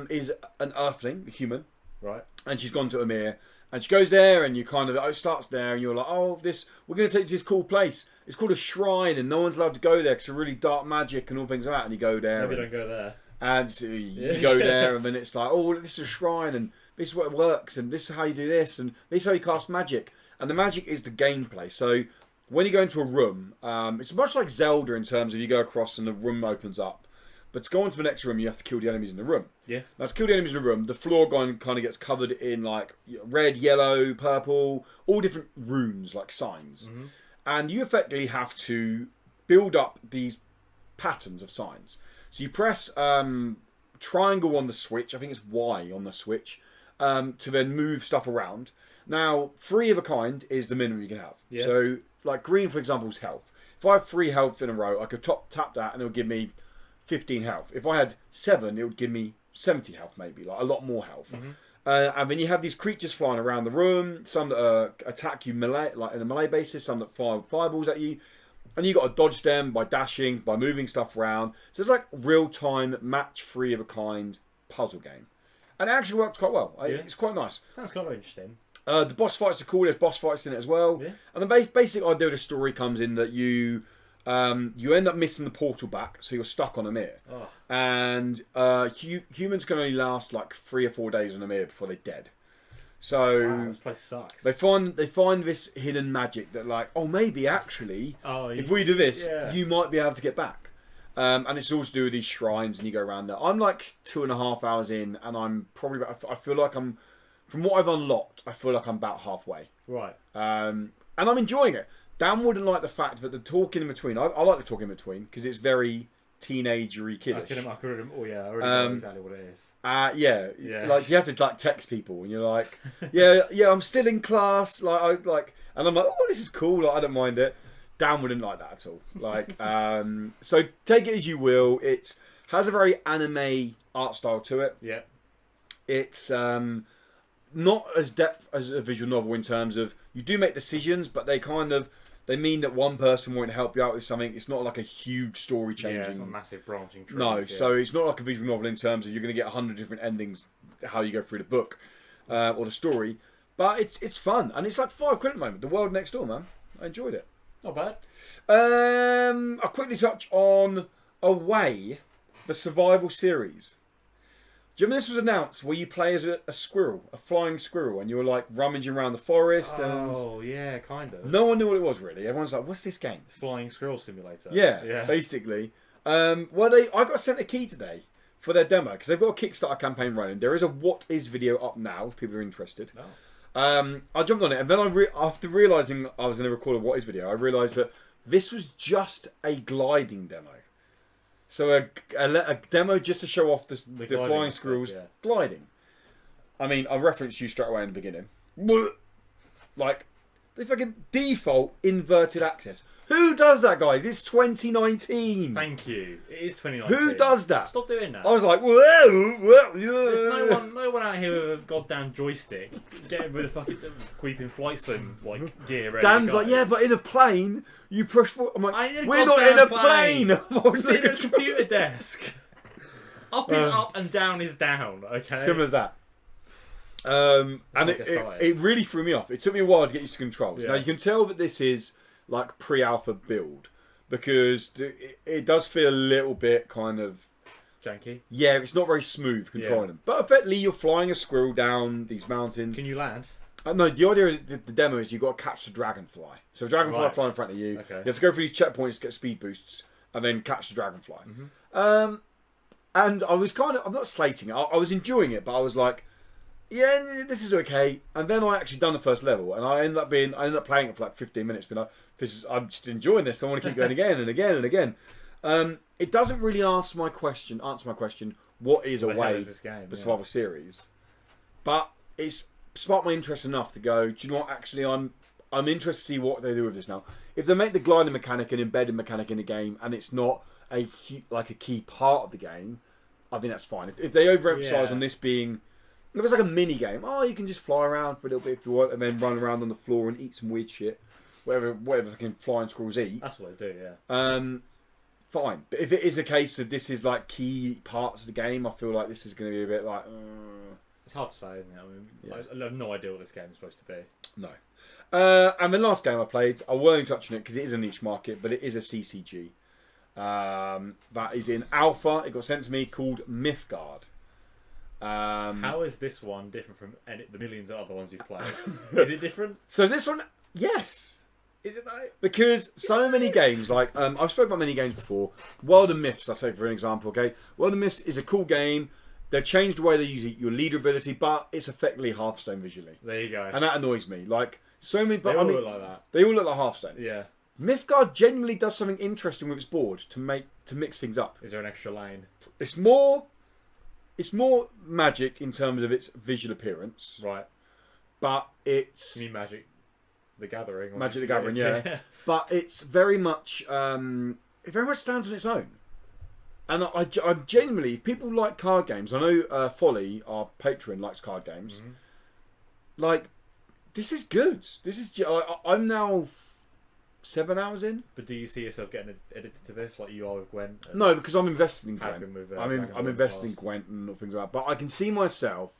is an Earthling, a human, right? And she's gone to Emir, and she goes there, and you kind of it starts there, and you're like, oh, we're going to take you to this cool place. It's called a shrine, and no one's allowed to go there because it's really dark magic and all things like that. And you go there. Maybe don't go there. And so you go there, and then it's like, oh, this is a shrine, and this is what works, and this is how you do this, and this is how you cast magic. And the magic is the gameplay. So when you go into a room, it's much like Zelda in terms of you go across and the room opens up. But to go on to the next room, you have to kill the enemies in the room. Yeah. Now, to kill the enemies in the room, the floor kind of gets covered in like red, yellow, purple, all different runes, like signs. Mm-hmm. And you effectively have to build up these patterns of signs. So you press triangle on the Switch. I think it's Y on the Switch. to then move stuff around. Now, 3 of a kind is the minimum you can have. Yeah. So, like green, for example, is health. If I have 3 health in a row, I could tap that and it would give me 15 health. If I had 7, it would give me 70 health, maybe, like a lot more health. And then you have these creatures flying around the room, some that attack you melee, like in a melee basis, some that fire fireballs at you. And you got to dodge them by dashing, by moving stuff around. So it's like real-time, match 3 of a kind puzzle game. And it actually works quite well. Yeah. It's quite nice. Sounds kind of interesting. The boss fights are cool. There's boss fights in it as well. Yeah. And the basic idea of the story comes in that you end up missing the portal back, so you're stuck on a mirror. Oh. And humans can only last like 3 or 4 days on a mirror before they're dead. So Wow, this place sucks. they find this hidden magic that like, oh, maybe actually, if we do this, you might be able to get back. And it's all to do with these shrines, and you go around there. I'm like 2.5 hours in, and I'm probably I feel like I'm, from what I've unlocked, I feel like I'm about halfway. Right. And I'm enjoying it. Dan wouldn't like the fact that the talking in between. I like the talking in between because it's very teenagery kiddish. I already know exactly what it is. Yeah. Like you have to like text people, and you're like, yeah, I'm still in class. And I'm like, oh, this is cool. Like, I don't mind it. Dan wouldn't like that at all. Like, so take it as you will. It has a very anime art style to it. Yeah. It's not as depth as a visual novel in terms of you do make decisions, but they mean that one person won't help you out with something. It's not like a huge story changing. Yeah, it's not massive branching trees. No, so it's not like a visual novel in terms of you're going to get 100 different endings how you go through the book or the story. But it's fun, and it's like £5 at the moment. The World Next Door, man. I enjoyed it. Not bad. I'll quickly touch on Away, the survival series. Do you remember this was announced where you play as a squirrel, a flying squirrel, and you were like rummaging around the forest? Oh, yeah, kind of. No one knew what it was really. Everyone's like, "What's this game?" Flying Squirrel Simulator. Yeah. Basically. I got sent a key today for their demo because they've got a Kickstarter campaign running. There is a what is video up now if people are interested. Oh. I jumped on it, and then after realising I was going to record a what is video, I realised that this was just a gliding demo. So a demo just to show off the flying squirrels gliding. I mean, I referenced you straight away in the beginning. Like, they fucking default inverted access. Who does that, guys? It's 2019. Thank you. It is 2019. Who does that? Stop doing that. I was like, whoa, yeah. There's no one out here with a goddamn joystick getting with a fucking creeping flight sim gear. Dan's like, yeah, but in a plane, you push forward. I'm like, we're not in a plane. I'm sitting at a computer desk. Up is up and down is down. Okay. Simple as that. And it really threw me off. It took me a while to get used to controls. Yeah. Now you can tell that this is like pre-alpha build because it does feel a little bit kind of janky. Yeah, it's not very smooth controlling them. But effectively, you're flying a squirrel down these mountains. Can you land? No, the idea of the demo is you've got to catch the dragonfly. So a dragonfly fly in front of you. Okay. You have to go through these checkpoints to get speed boosts and then catch the dragonfly. Mm-hmm. And I was I'm not slating it. I was enjoying it, but I was like, yeah, this is okay. And then I actually done the first level, and I ended up playing it for like 15 minutes. Being like, I'm just enjoying this. I want to keep going again and again and again. It doesn't really answer my question. What is Away, the survival series? But it's sparked my interest enough to go, do you know what? Actually, I'm interested to see what they do with this now. If they make the gliding mechanic an embedded mechanic in the game, and it's not a key part of the game, I think that's fine. If they overemphasize on this being, if it's like a mini game, you can just fly around for a little bit if you want, and then run around on the floor and eat some weird shit, whatever fucking flying squirrels eat. That's what they do, yeah. Fine. But if it is a case of this is like key parts of the game, I feel like this is going to be a bit like. It's hard to say, isn't it? I mean, I have no idea what this game is supposed to be. No. And the last game I played, I won't even touch on it because it is a niche market, but it is a CCG. That is in alpha. It got sent to me called Mythgard. How is this one different from the millions of other ones you've played? Is it different? So this one, yes. Is it though? Because so many games, like I've spoken about many games before. World of Myths, I'll take for an example. Okay, World of Myths is a cool game. They've changed the way they use your leader ability, but it's effectively Hearthstone visually. There you go. And that annoys me. Like so many, but they all look like that. They all look like Hearthstone. Yeah. Mythgard genuinely does something interesting with its board to mix things up. Is there an extra lane? It's more. it's more Magic in terms of its visual appearance, Right. but it's You mean Magic the Gathering? Or Magic the Gathering, yeah. But it's very much it very much stands on its own. And I genuinely, if people like card games, I know Folly, our patron, likes card games. Mm-hmm. Like, this is good. This is. I'm now 7 hours in. But do you see yourself getting addicted to this, like you are with Gwent? No, because I'm invested in Have Gwent. been with, I'm invested in Gwent and things like that. But I can see myself.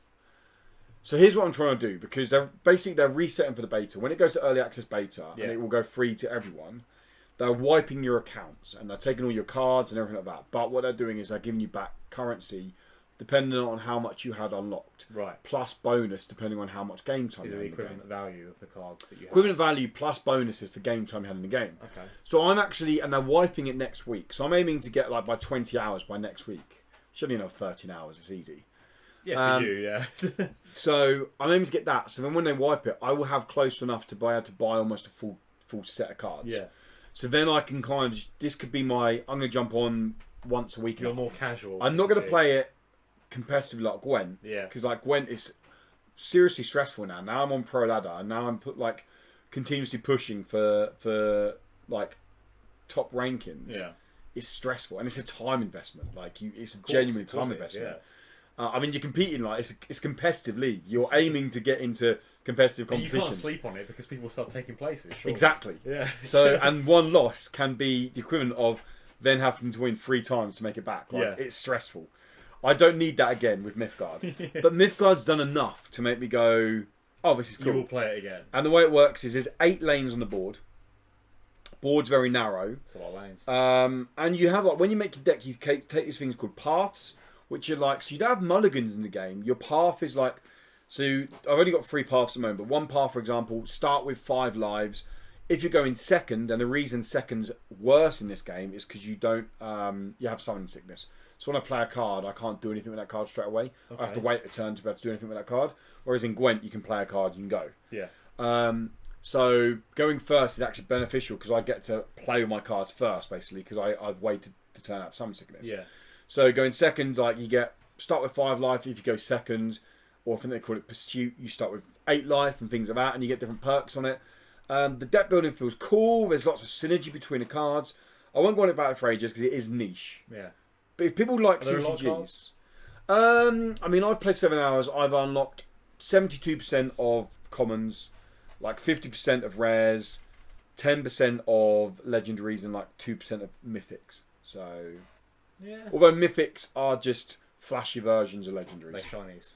So here's what I'm trying to do, because they're resetting for the beta. When it goes to early access beta and it will go free to everyone, they're wiping your accounts and they're taking all your cards and everything like that. But what they're doing is they're giving you back currency depending on how much you had unlocked. Right. Plus bonus depending on how much game time Is you it had the in the game. equivalent value of the cards that you have? Equivalent value plus bonuses for game time you had in the game. Okay. So I'm actually, and they're wiping it next week. So I'm aiming to get like by 20 hours by next week. Should only have 13 hours, it's easy. Yeah, for you, yeah. So I'm aiming to get that. So then when they wipe it, I will have close enough to be able to buy almost a full set of cards. Yeah. So then I can kind of, this could be I'm going to jump on once a week. You're more casual. I'm not going to play it competitively like Gwent. Yeah. Because like Gwent is seriously stressful now. Now I'm on Pro Ladder and now I'm continuously pushing for like top rankings. Yeah. It's stressful and it's a time investment. It's a genuine time investment. Yeah. I mean, you're competing it's a competitive league. You're aiming to get into competitive competitions. And you can't sleep on it because people start taking places. Surely. Exactly. Yeah. So, and one loss can be the equivalent of then having to win 3 times to make it back. It's stressful. I don't need that again with Mythgard. But Mythgard's done enough to make me go, oh, this is cool. You will play it again. And the way it works is there's 8 lanes on the board. Board's very narrow. It's a lot of lanes. And you have when you make your deck, you take these things called paths, which are so you don't have mulligans in the game. Your path is so I've only got 3 paths at the moment, but one path, for example, start with 5 lives. If you're going second, and the reason second's worse in this game is because you don't, you have summon sickness. So when I play a card, I can't do anything with that card straight away. Okay. I have to wait a turn to be able to do anything with that card. Whereas in Gwent, you can play a card, you can go. Yeah. So going first is actually beneficial because I get to play with my cards first, basically, because I've waited to turn out summon sickness. Yeah. So going second, you start with 5 life if you go second, or I think they call it pursuit, you start with 8 life and things like that, and you get different perks on it. The deck building feels cool. There's lots of synergy between the cards. I won't go on about it for ages because it is niche. Yeah. But if people like Are there a lot of CCGs, I mean, I've played 7 hours. I've unlocked 72% of commons, 50% of rares, 10% of legendaries, and 2% of mythics. So, yeah. Although mythics are just flashy versions of legendaries. They're shinies.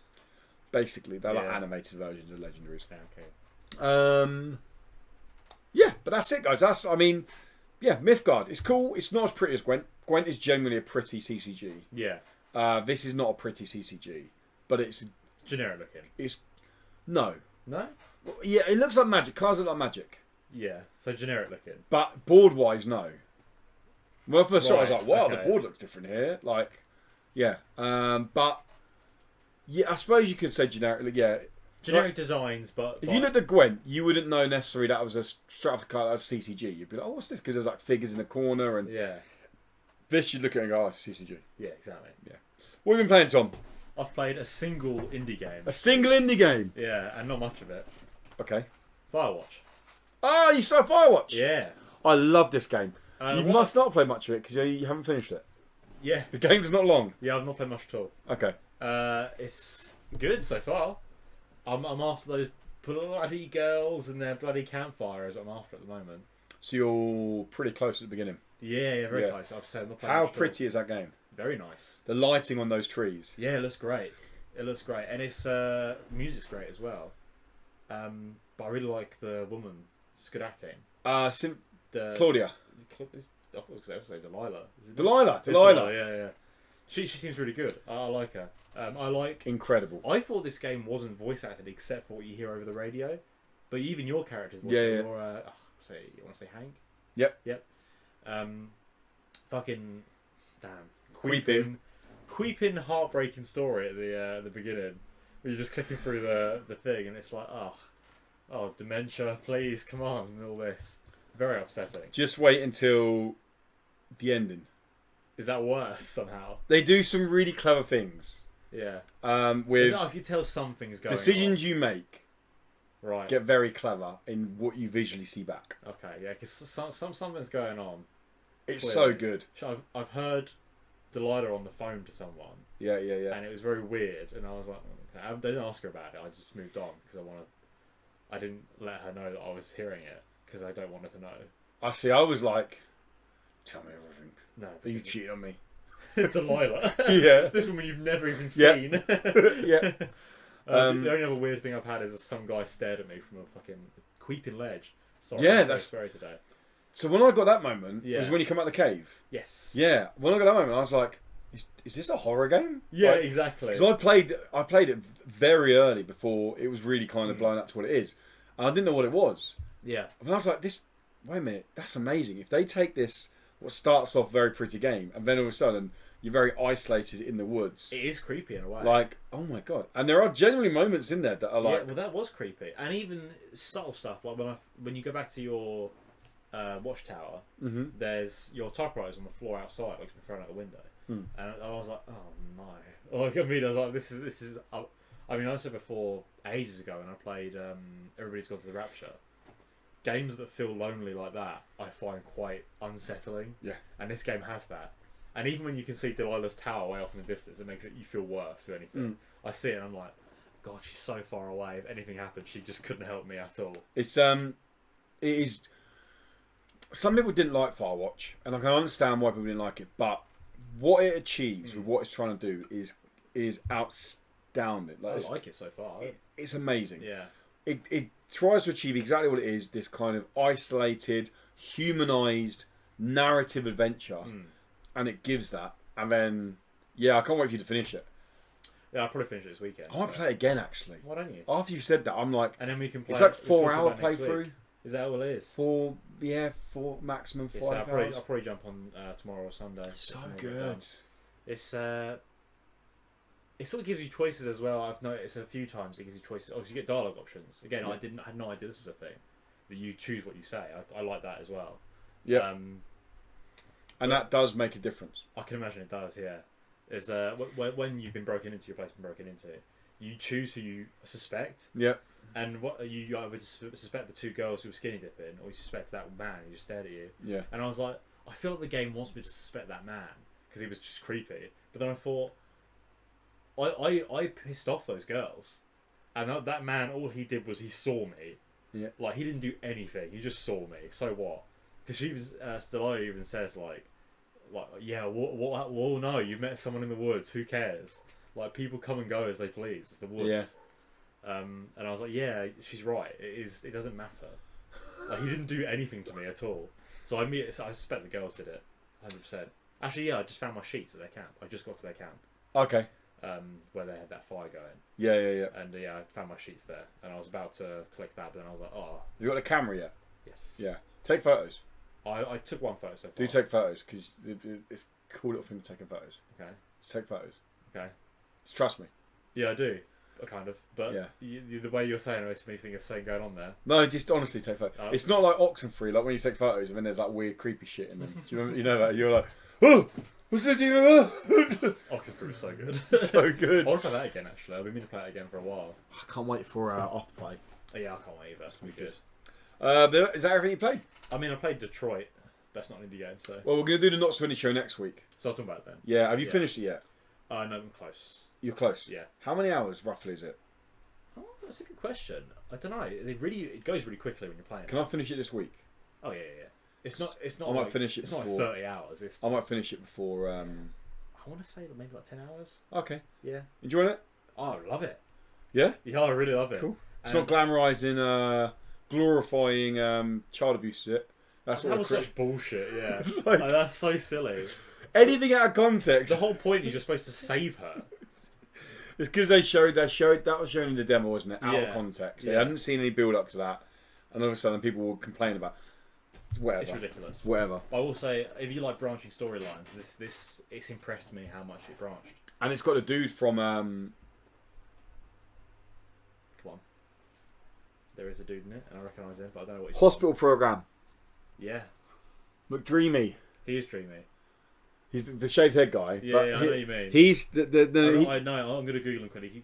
Basically, they're animated versions of legendaries. Yeah, okay. Yeah, but that's it, guys. Mythgard. It's cool. It's not as pretty as Gwent. Gwent is genuinely a pretty CCG. Yeah. This is not a pretty CCG, but it's generic looking. No. Yeah, it looks like Magic. Cards look like Magic. Yeah, so generic looking. But board wise, no. When I first saw it, I was like, wow, okay. The board looks different here. But yeah, I suppose you could say generically, yeah. Generic designs, but if you looked at Gwent, you wouldn't know necessarily that was a straight off the card as CCG. You'd be like, oh, what's this? Because there's figures in the corner and this you'd look at it and go, oh, it's CCG. Yeah, exactly. Yeah. What have you been playing, Tom? I've played a single indie game. A single indie game? Yeah, and not much of it. Okay. Firewatch. Oh, you started Firewatch? Yeah. I love this game. You must not play much of it because you haven't finished it. Yeah. The game's not long. Yeah, I've not played much at all. Okay. It's good so far. I'm after those bloody girls and their bloody campfires. I'm after at the moment. So you're pretty close at the beginning. Yeah, very close. I've said not playing How much pretty is that game? Very nice. The lighting on those trees. Yeah, it looks great. And it's music's great as well. But I really like the woman. It's good acting. Claudia. I thought it was Delilah. Delilah. Yeah. She seems really good. I like her. Incredible. I thought this game wasn't voice acted except for what you hear over the radio, but even your character's voice. Yeah. You want to say Hank? Yep. Fucking damn. Queeping, heartbreaking story at the beginning. Where you're just clicking through the thing and it's like, oh, dementia, please, come on, and all this. Very upsetting. Just wait until the ending. Is that worse somehow? They do some really clever things. Yeah. With I can tell something's going decisions on. you make. Right. Get very clever in what you visually see back. Okay, yeah, because something's going on. It's Clearly. so good. So I've heard Delilah on the phone to someone. Yeah. And it was very weird, and I was like, okay. I didn't ask her about it. I just moved on because I didn't let her know that I was hearing it because I don't want her to know. I see. I was like, tell me everything. No, Are you cheating on me? Delilah. Yeah. This woman you've never even seen. Yeah. The only other weird thing I've had is some guy stared at me from a fucking creeping ledge. Sorry, Yeah, I'm that's very today. So when I got that moment, Yeah. it was when you come out of the cave. Yes. Yeah. When I got that moment, I was like, is this a horror game? Yeah, like, exactly. Because I played it very early before it was really kind of blown up to what it is, and I didn't know what it was. Yeah. And I was like, wait a minute, that's amazing. If they take this, what starts off very pretty game, and then all of a sudden you're very isolated in the woods. It is creepy in a way. Like, oh my god. And there are genuinely moments in there that are like... Yeah, well, that was creepy. And even subtle stuff, like when you go back to your watchtower, there's your typewriter's on the floor outside, like it's been thrown out the window. And I was like, oh no. Like, I mean, I was like, this is... I mean, I said before, ages ago, when I played Everybody's Gone to the Rapture, games that feel lonely like that, I find quite unsettling. Yeah. And this game has that. And even when you can see Delilah's tower way off in the distance, it makes you feel worse or anything. I see it and I'm like, God, she's so far away. If anything happened, she just couldn't help me at all. It is... Some people didn't like Firewatch, and I can understand why people didn't like it, but what it achieves with what it's trying to do is outstanding. Like, I like it so far. It's amazing. Yeah. It tries to achieve exactly what it is, this kind of isolated, humanised narrative adventure. And it gives that, and then I can't wait for you to finish it. Yeah, I'll probably finish it this weekend. I want to play it again, actually. Why don't you? After you said that, I'm like, and then we can play. It's like 4 hour playthrough. Is that all it is? Four maximum 5 hours. I'll probably jump on tomorrow or Sunday. So good. It sort of gives you choices as well. I've noticed a few times it gives you choices. Oh, you get dialogue options. Again, I had no idea this was a thing. That you choose what you say. I like that as well. Yeah. And that does make a difference. I can imagine it does, yeah. There's when you've been broken into, your place been broken into, you choose who you suspect. Yeah. And what you either suspect the 2 girls who were skinny dipping, or you suspect that man who just stared at you. Yeah. And I was like, I feel like the game wants me to suspect that man because he was just creepy. But then I thought, I pissed off those girls, and that man, all he did was he saw me. Yeah. Like, he didn't do anything. He just saw me. So what? Because she was Stella even says like yeah, well, no, you met someone in the woods. Who cares? Like, people come and go as they please. It's the woods. Yeah. And I was like, yeah, she's right. It doesn't matter. Like, he didn't do anything to me at all. So I suspect the girls did it, 100%. Actually, yeah, I just found my sheets at their camp. I just got to their camp. Okay. Where they had that fire going. Yeah. And I found my sheets there, and I was about to click that, but then I was like, oh. You got the camera yet? Yes. Yeah. Take photos. I took one photo so far. Do take photos, because it's a cool little thing to taking photos. Okay. Just take photos. Okay. Just trust me. Yeah, I do. Kind of. But yeah. The way you're saying it makes me think there's something going on there. No, just honestly take photos. It's not like Oxenfree, like when you take photos and then there's like weird creepy shit in them. Do you remember? You know that? You're like, oh! What's this? Oxenfree was so good. So good. I want to play that again, actually. I've been meaning to play it again for a while. I can't wait for Afterplay. Oh, yeah, I can't wait either. It's going to be good. But is that everything you played? I mean, I played Detroit. That's not an indie game, so... Well, we're going to do the Not So Indie show next week. So I'll talk about it then. Yeah, have you finished it yet? No, I'm close. You're close? Yeah. How many hours, roughly, is it? Oh, that's a good question. I don't know. It goes really quickly when you're playing. Can I finish it this week? Oh, yeah. It's not I might finish it before... It's not like 30 hours. I might finish it before... I want to say maybe like 10 hours. Okay. Yeah. Enjoying it? Oh, I love it. Yeah? Yeah, I really love it. Cool. It's not glamorising, glorifying child abuse, is it? That was such bullshit, yeah. Like, that's so silly. Anything out of context. The whole point is you're supposed to save her. It's because that was shown in the demo, wasn't it? Out of context. Yeah. I hadn't seen any build up to that. And all of a sudden people will complain about whatever. It's ridiculous. Whatever. I will say, if you like branching storylines, it's impressed me how much it branched. And it's got a dude from Come on. There is a dude in it, and I recognise him, but I don't know what he's Hospital Program. Yeah. McDreamy. He is dreamy. He's the shaved head guy. Yeah, I know what you mean. He's I know. I'm going to Google him quickly.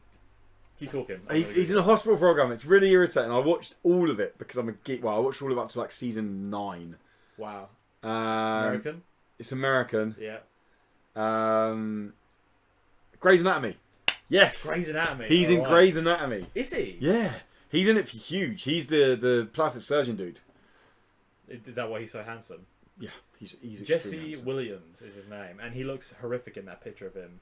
Keep talking. He's in a hospital program. It's really irritating. I watched all of it because I'm a geek. Well, I watched all of it up to like season 9. Wow. American? It's American. Yeah. Grey's Anatomy. Yes. Grey's Anatomy. He's in Grey's Anatomy. Is he? Yeah. He's in it for huge. He's the plastic surgeon dude. Is that why he's so handsome? Yeah. He's Jesse Williams is his name, and he looks horrific in that picture of him.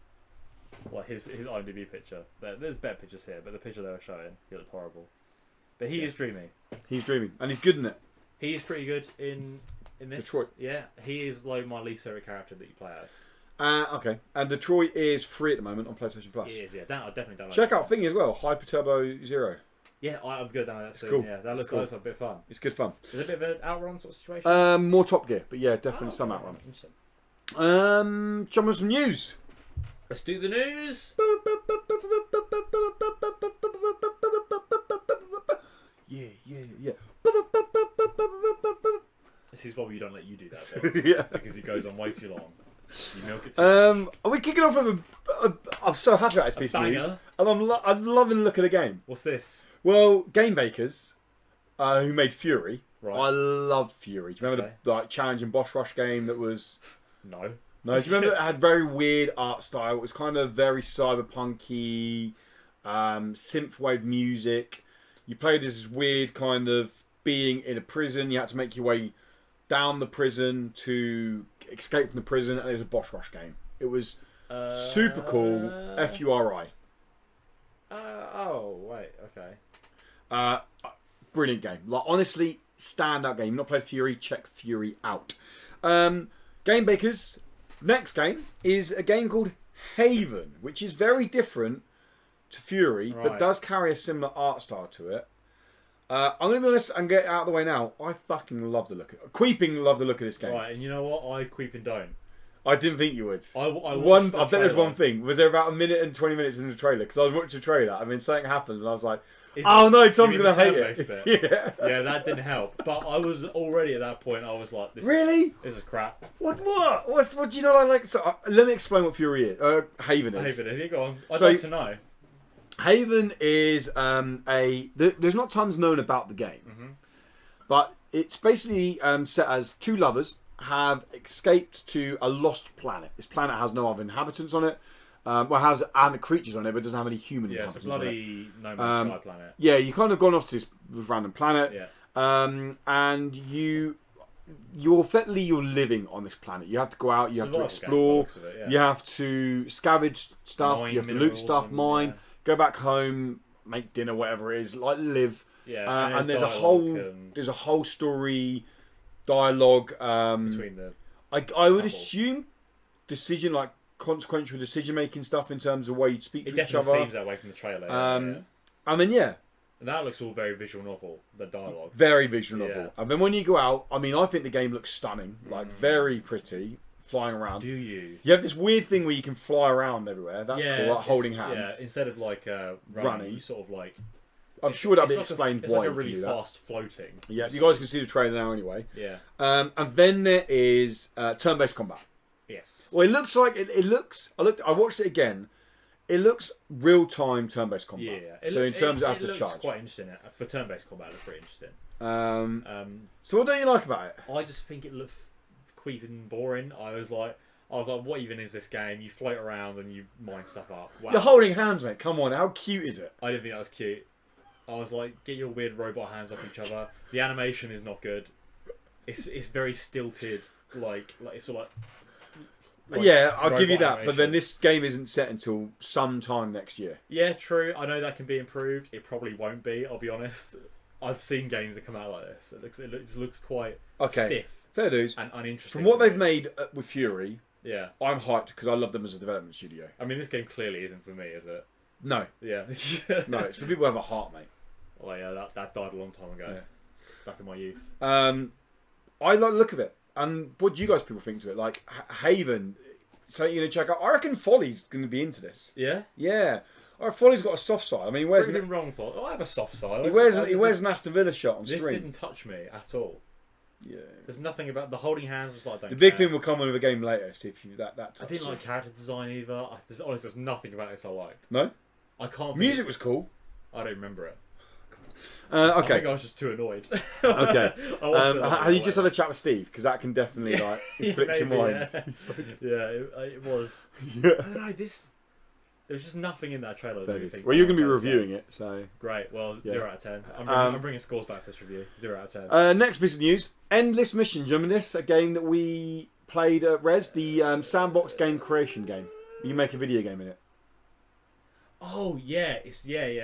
Like his IMDb picture. There's better pictures here, but the picture they were showing, he looked horrible. But he is dreamy. He's dreamy, and he's good in it. He is pretty good in this. Detroit. Yeah, he is like my least favorite character that you play as. Okay, and Detroit is free at the moment on PlayStation Plus. It is, yeah. I definitely don't. Check out Thingy as well, Hyper Turbo Zero. Yeah, I'm good down that soon. Cool. Yeah, that looks like a bit of fun. It's good fun. Is it a bit of an outrun sort of situation? More Top Gear, but yeah, definitely some outrun. Jump on some news. Let's do the news. Yeah. This is why we don't let you do that bit. Yeah. Because it goes on way too long. You milk it too much. Are we kicking off with I'm so happy about this piece of news. And I'm loving the look of the game. What's this? Well, Game Bakers, who made Fury. Right. I loved Fury. Do you remember the challenge and boss rush game that was... No. No, do you remember it had very weird art style? It was kind of very cyberpunky, synthwave music. You played as this weird kind of being in a prison. You had to make your way down the prison to escape from the prison, and it was a boss rush game. It was super cool. Furi. Oh, wait, okay. Brilliant game. Like, honestly, standout game. You've not played Fury? Check Fury out. Game Bakers. Next game is a game called Haven, which is very different to Fury, but does carry a similar art style to it. I'm going to be honest and get it out of the way now. I fucking love the look of it. Queeping love the look of this game. Right, and you know what? I Queeping don't. I didn't think you would. I bet there's one thing. Was there about a minute and 20 minutes in the trailer? Because I was watching the trailer. I mean, something happened and I was like, oh no, Tom's going to hate it. Yeah. Yeah, that didn't help. But I was already at that point, I was like, this is crap. What do you not like? So, let me explain what Fury is. Haven is. Haven is it? Go on. I'd like to know. Haven is there's not tons known about the game. But it's basically set as two lovers have escaped to a lost planet. This planet has no other inhabitants on it. Has other creatures on it, but it doesn't have any human inhabitants. It's a bloody No Man's Sky planet. Yeah, you kind of gone off to this random planet. Yeah. And you're living on this planet. You have to go out, you have to explore, you have to scavenge stuff, you have to loot stuff, mine, go back home, make dinner, whatever it is, like live. Yeah, and there's a whole story, dialogue between the. I would assume consequential decision making stuff in terms of the way you speak to each other. It definitely seems that way from the trailer. I mean, yeah. And that looks all very visual novel, the dialogue. Very visual novel. And then when you go out, I mean, I think the game looks stunning, like very pretty, flying around. Do you? You have this weird thing where you can fly around everywhere. That's cool, like holding hands. Yeah, instead of like running, you sort of like. I'm sure that'll be explained why. It's like a really fast floating. Yeah, you guys can see the trailer now anyway. Yeah. And then there is turn-based combat. Yes. Well, it looks like it looks. I watched it again. It looks real-time turn-based combat. Yeah. So in terms of after charge, it looks quite interesting. For turn-based combat, it looks pretty interesting. So what don't you like about it? I just think it looked queefing boring. I was like, what even is this game? You float around and you mine stuff up. Wow. You're holding hands, mate. Come on, how cute is it? I didn't think that was cute. I was like, get your weird robot hands off each other. The animation is not good. It's very stilted. Like it's all like yeah, I'll give you that. Animation. But then this game isn't set until sometime next year. Yeah, true. I know that can be improved. It probably won't be. I'll be honest. I've seen games that come out like this. It just looks quite stiff. Fair dues. And uninteresting. From what they've made with Fury, yeah, I'm hyped because I love them as a development studio. I mean, this game clearly isn't for me, is it? No. Yeah. No, it's for people who have a heart, mate. Oh yeah, that died a long time ago. Yeah. Back in my youth. I like the look of it. And what do you guys people think to it? Like Haven, so you're gonna check out. I reckon Folly's gonna be into this. Yeah. Yeah. All right, Folly's got a soft side. I mean, he wears wrong for. I have a soft side. He wears an Aston Villa shirt on stream. This didn't touch me at all. Yeah. There's nothing about the holding hands. Was like, I don't The big care. thing will come on with a game later. See if you that. I didn't like character design either. Honestly, there's nothing about this I liked. No. I can't. Music was cool. I don't remember it. Okay. I think I was just too annoyed. Okay. Have you just had a chat with Steve? Because that can definitely like inflict your mind. Yeah, it was. Yeah. I don't know. There's just nothing in that trailer. That think, well, you're going to be reviewing it, so great. Well, yeah. 0 out of 10. I'm bringing scores back for this review. 0 out of 10. Next piece of news: Endless Missions. You remember this? A game that we played at Res, the sandbox game creation game. You make a video game in it. Oh yeah, I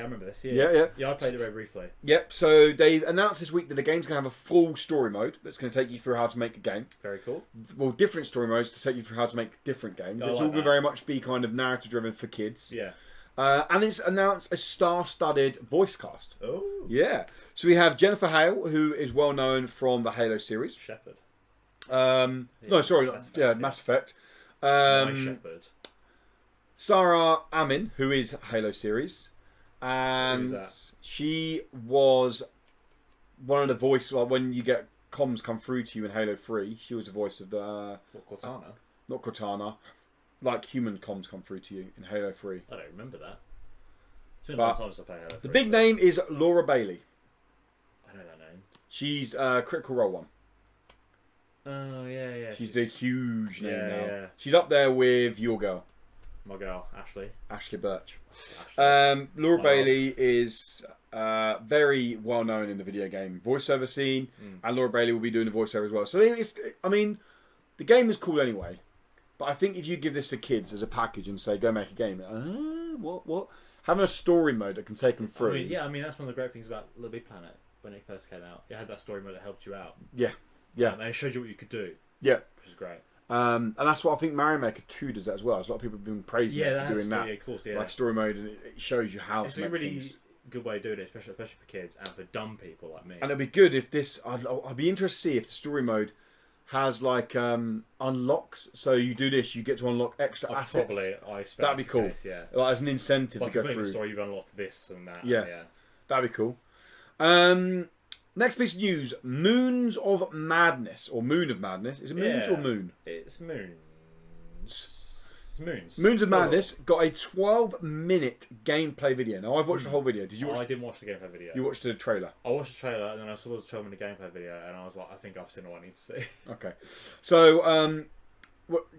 remember this. Yeah. I played it very briefly. Yep. So they announced this week that the game's going to have a full story mode that's going to take you through how to make a game. Very cool. Well, different story modes to take you through how to make different games. It's all going to very much be kind of narrative driven for kids. Yeah. And it's announced a star-studded voice cast. Oh. Yeah. So we have Jennifer Hale, who is well known from the Halo series. Shepard. No, sorry, Mass Effect. My Shepard. Sarah Amin, who is Halo series, and she was one of the voice. Well, when you get comms come through to you in Halo 3, she was the voice of the Cortana. Not Cortana, like human comms come through to you in Halo 3. I don't remember that. It's been a long time since I played Halo 3. The big name is Laura Bailey. I know that name. She's Critical Role 1. Oh yeah. She's the huge name now. Yeah. She's up there with your girl. My girl, Ashley Birch. Ashley. Laura Bailey is very well known in the video game voiceover scene, and Laura Bailey will be doing the voiceover as well. So the game is cool anyway, but I think if you give this to kids as a package and say go make a game, what? Having a story mode that can take them through. That's one of the great things about Little Big Planet when it first came out. It had that story mode that helped you out. Yeah. And it showed you what you could do. Yeah. Which is great. And that's what I think Mario Maker 2 does that as well. There's a lot of people have been praising it for doing that. Yeah, of course, yeah. Like story mode, and it shows you how it's to a make really things. good way of doing it, especially for kids and for dumb people like me. And it'd be good if this. I'd be interested to see if the story mode has like unlocks. So you do this, you get to unlock extra assets. I expect that'd be cool. Case, yeah, like as an incentive to go through. The story, you've unlocked this and that. Yeah, that'd be cool. Next piece of news: Moons of Madness or Moon of Madness. Is it Moons or Moon? It's Moons. Moons of Madness got a 12-minute gameplay video. Now I've watched the whole video. Did you watch? I didn't watch the gameplay video. You watched the trailer. I watched the trailer and then I saw the 12-minute gameplay video and I was like, I think I've seen all I need to see. Okay, so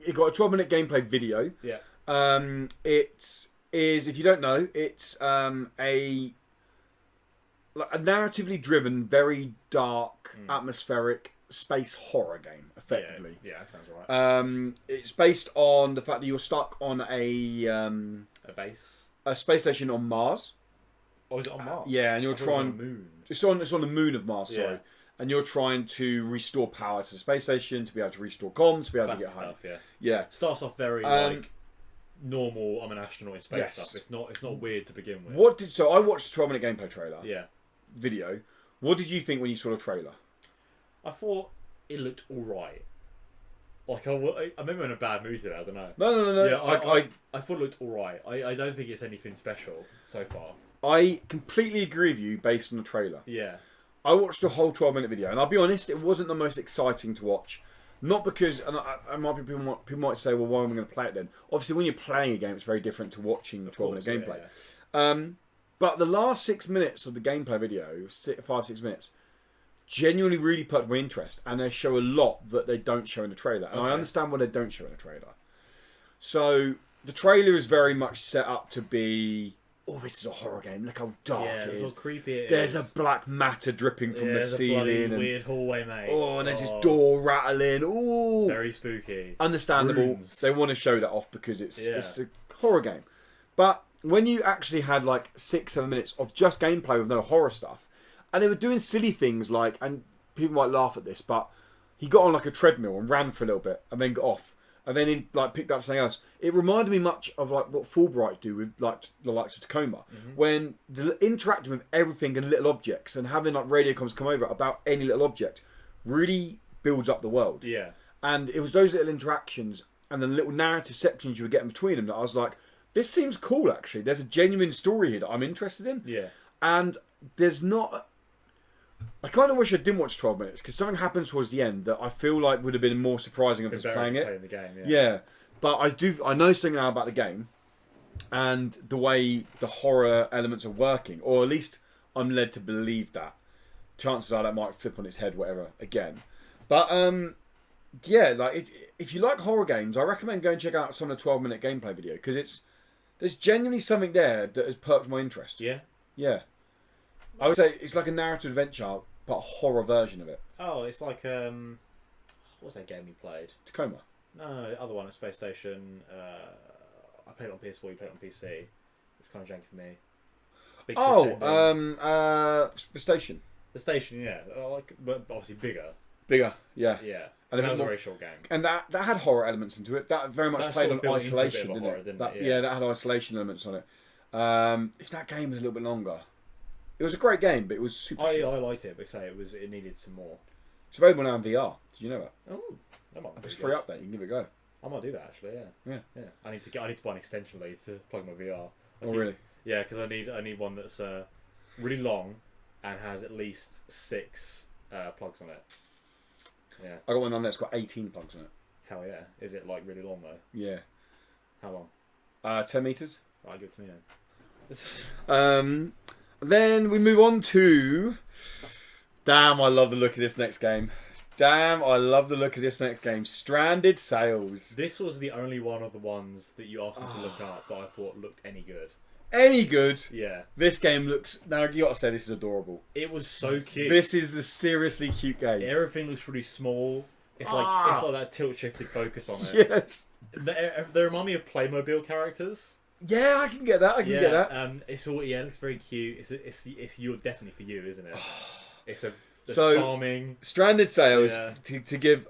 it got a 12-minute gameplay video. Yeah. It is, if you don't know, it's a narratively driven, very dark, atmospheric space horror game, effectively. Yeah, that sounds right. It's based on the fact that you're stuck on a base, a space station on Mars. Oh, is it on Mars? Yeah, and you're trying. It was on the moon. It's on the moon of Mars. Sorry. And you're trying to restore power to the space station to be able to restore comms, to be able Classic to get home. Stuff, yeah. Starts off very like normal. I'm an astronaut in space stuff. It's not weird to begin with. So I watched the 12-minute gameplay trailer. Yeah. Video. What did you think when you saw the trailer? I thought it looked alright. Like I remember in a bad mood today. I don't know. No. Yeah, I thought it looked alright. I don't think it's anything special so far. I completely agree with you based on the trailer. Yeah. I watched the whole 12-minute video, and I'll be honest, it wasn't the most exciting to watch. Not because, and people might say, well, why am I going to play it then? Obviously, when you're playing a game, it's very different to watching 12-minute gameplay. Yeah. But the last 6 minutes of the gameplay video, 5-6 minutes, genuinely really perked my interest, and they show a lot that they don't show in the trailer. And I understand why they don't show in the trailer. So the trailer is very much set up to be, oh, this is a horror game. Look how dark it is. How creepy it There's is. a black matter dripping from the ceiling. There's a weird hallway, mate. Oh, and there's this door rattling. Oh, very spooky. Understandable. Rooms. They want to show that off because it's a horror game. But when you actually had like 6-7 minutes of just gameplay with no horror stuff, and they were doing silly things like, and people might laugh at this, but he got on like a treadmill and ran for a little bit and then got off. And then he like picked up something else. It reminded me much of like what Fulbright do with like the likes of Tacoma, when interacting with everything and little objects and having like radio comms come over about any little object really builds up the world. Yeah. And it was those little interactions and the little narrative sections you were getting between them that I was like, this seems cool actually. There's a genuine story here that I'm interested in. Yeah. And there's not. I kind of wish I didn't watch 12 minutes because something happens towards the end that I feel like would have been more surprising if I was playing it. The game, yeah, but I know something now about the game and the way the horror elements are working, or at least I'm led to believe that. Chances are that might flip on its head, whatever, again. But yeah, like if you like horror games, I recommend going and check out some of the 12-minute gameplay video because there's genuinely something there that has perked my interest. Yeah. Yeah. I would say it's like a narrative adventure, but a horror version of it. Oh, it's like what was that game you played? Tacoma. No, the other one at Space Station. I played it on PS4. You played it on PC. It was kind of janky for me. Big The Station. The Station, yeah, but obviously bigger. Bigger, yeah. Yeah. And that was a very short game. And that had horror elements into it. That very much played on isolation, didn't it? Yeah, that had isolation elements on it. If that game was a little bit longer, it was a great game, but it was super. I liked it, but it needed some more. It's available now in VR. Did you know that? Oh, that might be it's free update. You can give it a go. I might do that actually. Yeah. I need to buy an extension lead to plug my VR. Really? Yeah, because I need one that's really long and has at least 6 plugs on it. Yeah. I got one on that's got 18 plugs on it. Hell yeah! Is it like really long though? Yeah. How long? 10 meters. Right, give it to me then. Then we move on to. Damn, I love the look of this next game. Stranded Sails. This was the only one of the ones that you asked me to look up that I thought looked any good. Any good? Yeah. This game looks. Now you gotta say this is adorable. It was so cute. This is a seriously cute game. Everything looks really small. It's like that tilt shifted focus on it. Yes. They remind me of Playmobil characters. Yeah, I can get that. I can get that. It's all it looks very cute. It's you're definitely for you, isn't it? It's farming. Stranded Sails to give.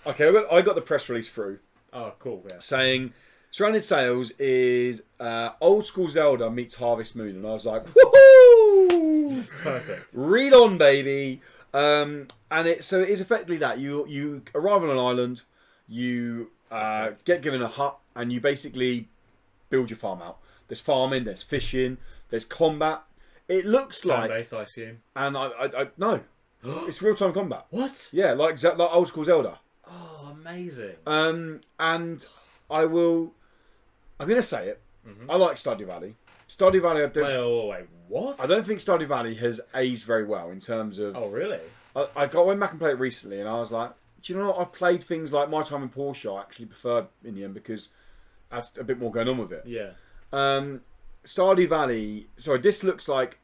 Okay, I got the press release through. Oh, cool. Yeah. Saying Stranded Sails is old school Zelda meets Harvest Moon, and I was like, woohoo! Perfect. Read on, baby. And it is effectively that you arrive on an island, you get given a hut, and you basically build your farm out. There's farming, there's fishing, there's combat. It looks like turn-based, I assume. And I no, it's real time combat. What? Yeah, like old school Zelda. Oh, amazing. And I'm gonna say it. Mm-hmm. I like Stardew Valley. Stardew Valley. Wait, what? I don't think Stardew Valley has aged very well in terms of. Oh, really? I went back and played it recently, and I was like, do you know what? I've played things like My Time in Porsche. I actually preferred in the end because that's a bit more going on with it. Yeah. Stardew Valley. Sorry, this looks like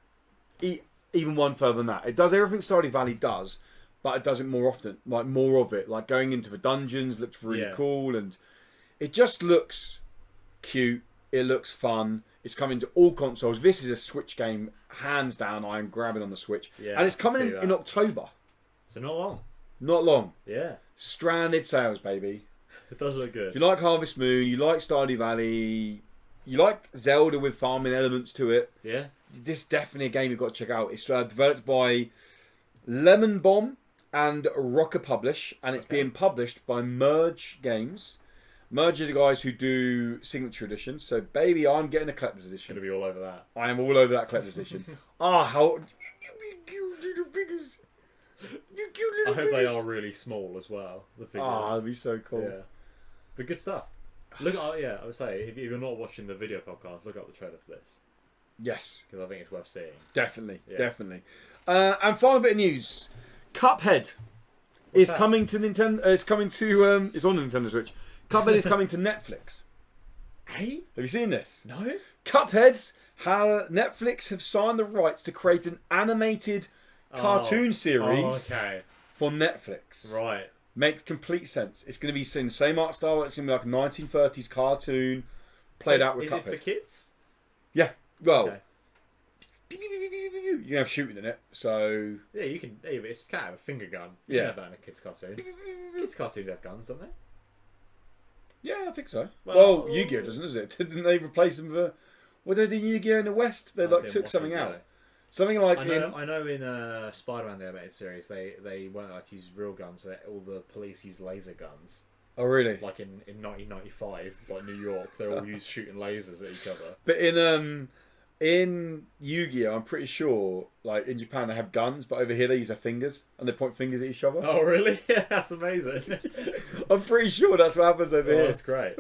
even one further than that. It does everything Stardew Valley does, but it does it more often. Like more of it. Like going into the dungeons looks really cool, and it just looks cute. It looks fun. It's coming to all consoles. This is a Switch game, hands down. I am grabbing on the Switch, and it's coming in October. So not long. Not long. Yeah. Stranded Sails, baby. It does look good. If you like Harvest Moon, you like Stardew Valley, you like Zelda with farming elements to it. Yeah. This is definitely a game you've got to check out. It's developed by Lemon Bomb and Rocker Publish, and it's being published by Merge Games. Merge are the guys who do Signature Edition. So, baby, I'm getting a Collector's Edition. Going to be all over that. I am all over that Collector's Edition. How... You little figures. You cute little I hope they are really small as well, the figures. That'd be so cool. Yeah. But good stuff. Look, I would say, if you're not watching the video podcast, look up the trailer for this. Yes. Because I think it's worth seeing. Definitely. And final bit of news. Cuphead is coming to Nintendo. It's coming to. It's on the Nintendo Switch. Cuphead is coming to Netflix. Hey, have you seen this? No. Cuphead's how Netflix have signed the rights to create an animated cartoon series for Netflix. Right. Makes complete sense. It's going to be in the same art style. It's going to be like a 1930s cartoon played out with Cuphead. Is it for kids? Yeah. Well. You can have shooting in it, so... Yeah, you can... Yeah, but it's kind of a finger gun. You can have that in a kid's cartoon. Kids' cartoons have guns, don't they? Yeah, I think so. Well, Yu-Gi-Oh! Doesn't, does it? Didn't they replace them for... What did they do in Yu-Gi-Oh! In the West? They took something out. Something like... I know in Spider-Man, the animated series, they weren't allowed to use real guns. All the police used laser guns. Oh, really? Like in 1995, like New York, they all used shooting lasers at each other. But in In Yu-Gi-Oh, I'm pretty sure, like in Japan, they have guns, but over here they use their fingers and they point fingers at each other. Oh, really? Yeah, that's amazing. I'm pretty sure that's what happens over here. That's great.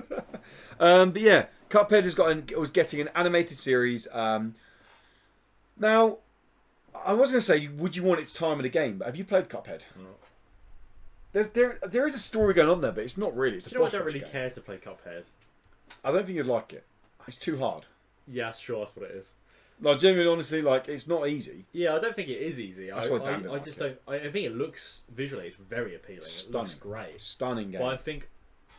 But yeah, Cuphead was getting an animated series. Now, I was going to say, would you want its time in the game? But have you played Cuphead? No. There is a story going on there, but it's not really. It's a Do you know, I boss don't rush really game. care to play Cuphead. I don't think you'd like it. It's too hard. Yeah, sure, that's what it is. Like, genuinely, honestly, like, it's not easy. Yeah, I don't think it is easy. That's what Dan didn't I like just it. don't. I think it looks visually, it's very appealing. It looks great. Stunning game. But I think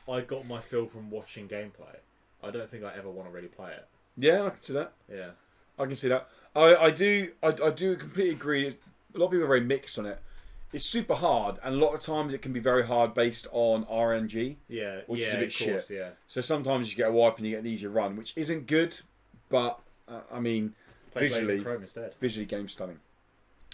I got my feel from watching gameplay. I don't think I ever want to really play it. Yeah, I can see that. Yeah. I can see that. I do completely agree. A lot of people are very mixed on it. It's super hard, and a lot of times it can be very hard based on RNG. Yeah, which is a bit of course, shit. Yeah. So sometimes you get a wipe and you get an easier run, which isn't good, but I mean, Play visually, Chrome instead. game's stunning.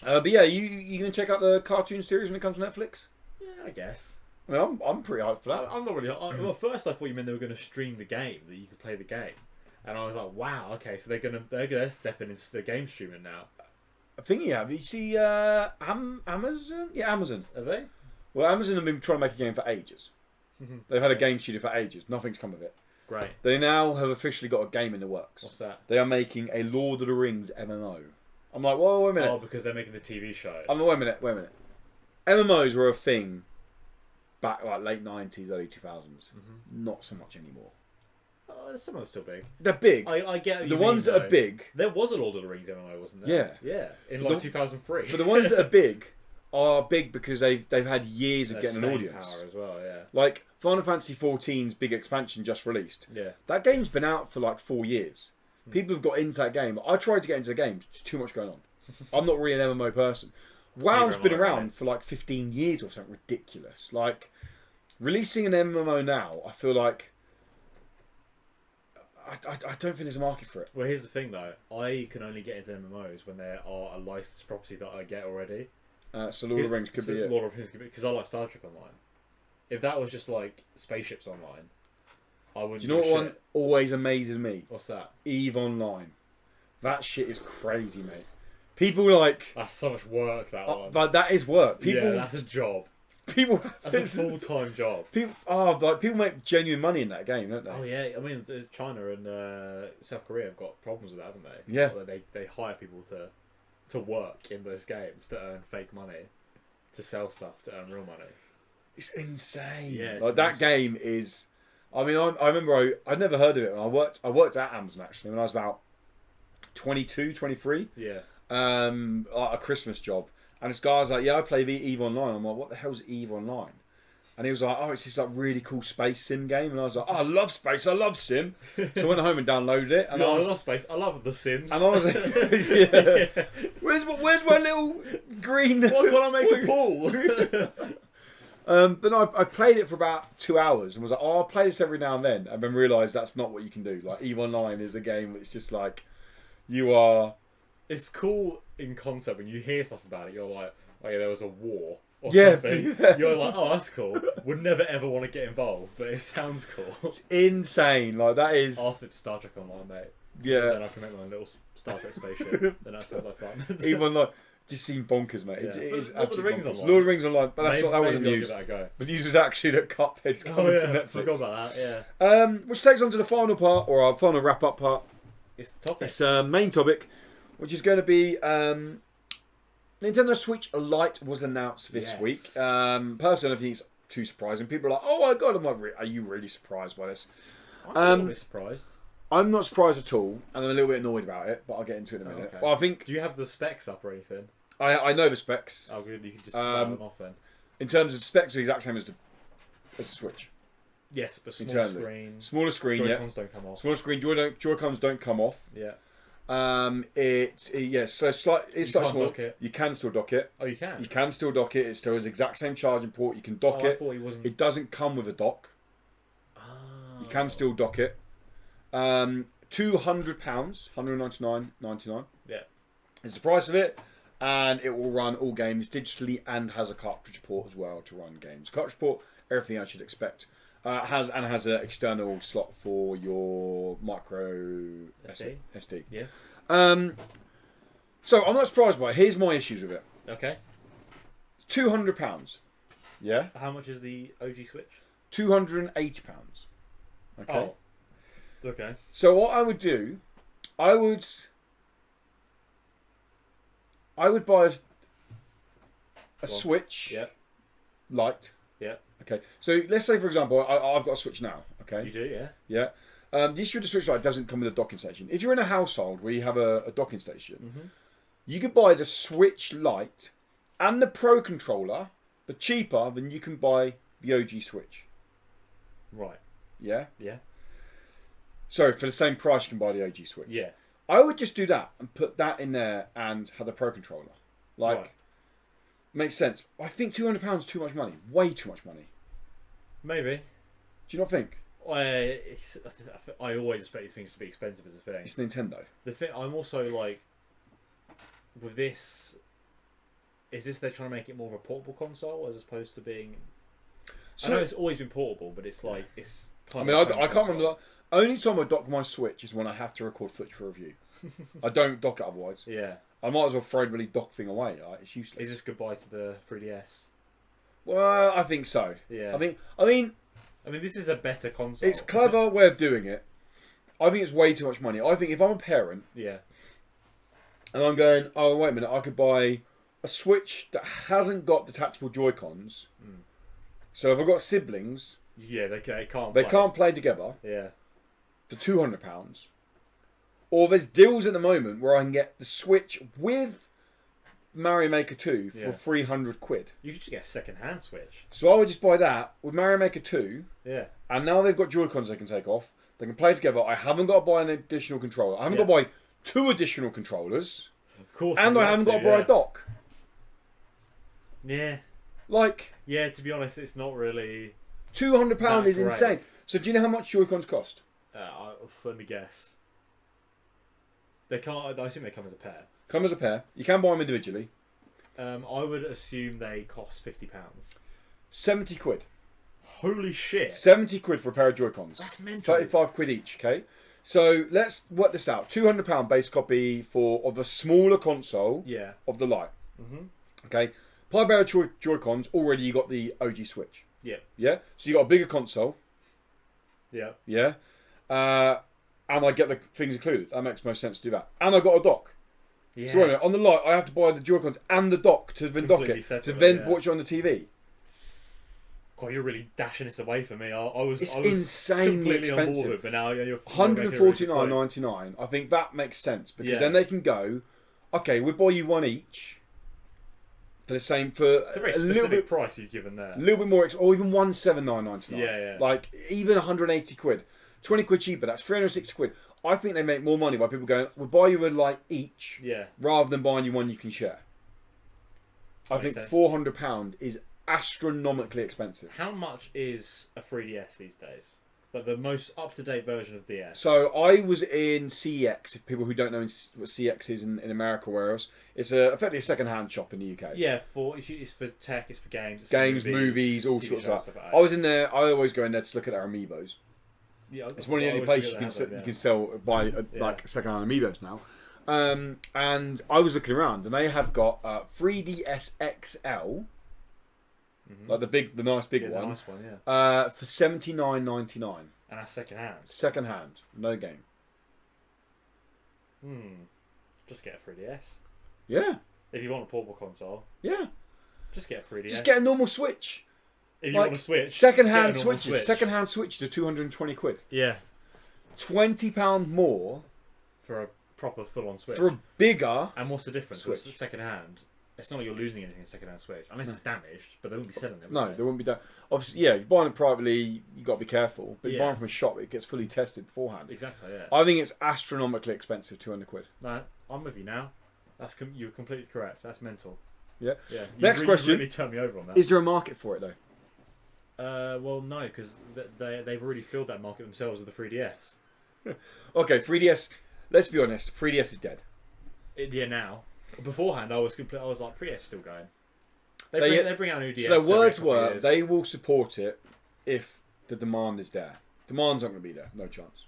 But yeah, you gonna check out the cartoon series when it comes to Netflix? Yeah, I guess. I mean, I'm pretty hyped for that. I'm not really. Well, first I thought you meant they were going to stream the game, that you could play the game, and I was like, wow, okay, so they're stepping into the game streaming now. I think you see Amazon? Yeah, Amazon. Are they? Well, Amazon have been trying to make a game for ages. They've had a game studio for ages. Nothing's come of it. Great. They now have officially got a game in the works. What's that? They are making a Lord of the Rings MMO. I'm like, whoa, wait a minute. Oh, because they're making the TV show. I'm like, wait a minute. MMOs were a thing back like late 90s, early 2000s. Not so much anymore. Some of them are still big. They're big. I get what the you ones mean, that though. are big. There was a Lord of the Rings MMO, wasn't there? Yeah. Yeah. In like 2003. But the ones that are big because they've had years of getting an audience. Power as well, yeah. Like Final Fantasy XIV's big expansion just released. Yeah. That game's been out for like 4 years. People have got into that game. I tried to get into the game. There's too much going on. I'm not really an MMO person. WoW's been around for like 15 years or something ridiculous. Like, releasing an MMO now, I feel like I don't think there's a market for it. Well, here's the thing though. I can only get into MMOs when there are a licensed property that I get already. So Lord of the Rings could be it. Lord of the Rings could be, because I like Star Trek Online. If that was just like Spaceships Online, I wouldn't. Do you know what one always amazes me? What's that? EVE Online. That shit is crazy, mate. People like... That's so much work, that one. But that is work. People, yeah, that's a job. People... That's a full-time job. People make genuine money in that game, don't they? Oh, yeah. I mean, China and South Korea have got problems with that, haven't they? Yeah. They hire people to work in those games to earn fake money, to sell stuff, to earn real money. It's insane. Yeah, like that game is... I mean, I remember I'd never heard of it when I worked at Amazon, actually, when I was about 22, 23. Yeah. Like a Christmas job, and this guy was like, "Yeah, I play EVE Online." I'm like, "What the hell's EVE Online?" And he was like, "Oh, it's this like really cool space sim game." And I was like, "Oh, I love space. I love sim." So I went home and downloaded it. And I love space. I love the Sims. And I was like, "Yeah, where's my little green? Why can't I make a pool?" But no, I played it for about 2 hours and was like, "Oh, I'll play this every now and then," and then realised that's not what you can do. Like EVE Online is a game which is just like you are. It's cool in concept when you hear stuff about it. You're like, "Oh yeah, there was a war or Yeah, something." yeah. You're like, "Oh, that's cool." Would never ever want to get involved, but it sounds cool. It's insane. Like that is. After it's Star Trek Online, mate. Yeah. Then I can make my own little Star Trek spaceship, and that sounds like fun. EVE Online just seemed bonkers, mate. Yeah. It is Lord of the absolutely Rings bonkers. Online. Lord of the Rings Online, but that's Maybe- that wasn't maybe I'll news. give that a go. The news was actually that Cuphead's coming to Netflix. Forgot about that. Yeah. Which takes on to the final part, or our final wrap-up part. It's the topic. It's main topic, which is going to be Nintendo Switch Lite was announced this Yes. week. Personally, I don't think it's too surprising. People are like, "Oh my god!" I'm like, "Are you really surprised by this?" I'm a little bit surprised. I'm not surprised at all, and I'm a little bit annoyed about it, but I'll get into it in a minute. Okay. But I think Do you have the specs up or anything? I know the specs. Oh, good. You can just rattle them off then. In terms of specs, the exact same as the Switch. Yes, but small Internally. screen. Smaller screen, yeah. Joy-Cons don't come off. Smaller screen. Joy-Cons don't come off. Yeah. It's so slight. It's You slightly can't small. dock it. You can still dock it. Oh, you can. You can still dock it. It still has the exact same charging port. You can dock I it. thought he wasn't. It doesn't come with a dock. Oh. You can still dock it. £200, £199.99 Yeah. is the price of it, and it will run all games digitally and has a cartridge port as well to run games. Cartridge port, everything I should expect. Has an external slot for your micro SD? SD. Yeah. So I'm not surprised by it. Here's my issues with it. Okay. £200. Yeah. How much is the OG Switch? £280. Okay. Oh. Okay. So what I would do, I would buy a Switch. Yep. Lite. Yep. Okay. So let's say, for example, I've got a Switch now. Okay. You do, yeah. Yeah. The issue with the Switch Lite doesn't come with a docking station. If you're in a household where you have a docking station, you could buy the Switch Lite and the Pro controller for cheaper than you can buy the OG Switch. Right. Yeah? Yeah. So for the same price you can buy the OG Switch. Yeah. I would just do that and put that in there and have the Pro controller. Like, right. Makes sense. I think £200 is too much money. Way too much money. Maybe. Do you not think? I always expect things to be expensive as a thing. It's Nintendo. The thing I'm also like with this. Is this they're trying to make it more of a portable console as opposed to being? So, I know it's always been portable, but it's like it's. Kind of I can't remember. Only time I dock my Switch is when I have to record footage for review. I don't dock it otherwise. Yeah. I might as well throw the really dock thing away. Right? It's useless. Is this goodbye to the 3DS? Well, I think so. Yeah. I mean, this is a better console. It's a clever way of doing it. I think it's way too much money. I think if I'm a parent, yeah, and I'm going, oh wait a minute, I could buy a Switch that hasn't got detachable Joy-Cons. So if I've got siblings, yeah, they can't. They can't play together. Yeah. For £200. Or there's deals at the moment where I can get the Switch with Mario Maker 2 for £300. You could just get a second-hand Switch. So I would just buy that with Mario Maker 2. Yeah. And now they've got Joy-Cons they can take off. They can play together. I haven't got to buy an additional controller. I haven't got to buy 2 additional controllers. Of course. And I haven't got to buy a dock. Yeah. Like. Yeah, to be honest, it's not really. £200 is insane. So do you know how much Joy-Cons cost? Let me guess. They can't. I assume they come as a pair. Come as a pair. You can buy them individually. I would assume they cost £50. £70. Holy shit! £70 for a pair of Joy-Cons. That's mental. £35 each. Okay. So let's work this out. £200 base copy of a smaller console. Yeah. Of the Lite. Okay. Buy a pair of Joy-Cons. Already you got the OG Switch. Yeah. Yeah. So you got a bigger console. Yeah. Yeah. And I get the things included. That makes most sense to do that. And I got a dock. Yeah. So wait a minute, on the Lite, I have to buy the Joy-Cons and the dock to then dock it. To then watch it on the TV. God, you're really dashing this away from me. It's insanely expensive. On board, but now you're £149.99. I think that makes sense because then they can go, okay, we'll buy you one each for the same it's a very specific price you've given there. A little bit more, or even £179.99. Yeah. Like even £180. £20 cheaper. That's £360. I think they make more money by people going, we'll buy you a Lite each, rather than buying you one you can share. I think £400 is astronomically expensive. How much is a 3DS these days? Like the most up-to-date version of DS. So I was in CEX. If people who don't know what CEX is in America, where else, it's effectively a second-hand shop in the UK. Yeah, it's for tech, it's for games, it's games, for movies, all TV sorts of stuff. Like I was in there. I always go in there to look at our amiibos. Yeah, it's one of the only places you can buy like second-hand amiibos now. And I was looking around, and they have got 3DS XL. Like the nice big one. The nice one, yeah. For $79.99. And that's second hand. Second hand, no game. Just get a 3DS. Yeah. If you want a portable console. Yeah. Just get a 3DS. Just get a normal Switch. If you want a Switch. Second hand Switches. Second hand Switches are £220. Yeah. £20 more for a proper full on Switch. For a bigger. And what's the difference? Switch. It's second hand. It's not like you're losing anything in second-hand Switch. Unless it's damaged, but they wouldn't be selling them. No, they wouldn't be damaged. Obviously, yeah, if you're buying it privately, you've got to be careful. But if you're buying from a shop, it gets fully tested beforehand. Exactly, yeah. I think it's astronomically expensive, £200. No, I'm with you now. You're completely correct. That's mental. Yeah. Yeah. Next question. You really turned me over on that. Is there a market for it, though? Well, no, because they've already filled that market themselves with the 3DS. Okay, 3DS. Let's be honest, 3DS is dead. Yeah, now. Beforehand, I was like, 3DS is still going. They bring out a new DS. So their words were, they will support it if the demand is there. Demand's not going to be there. No chance.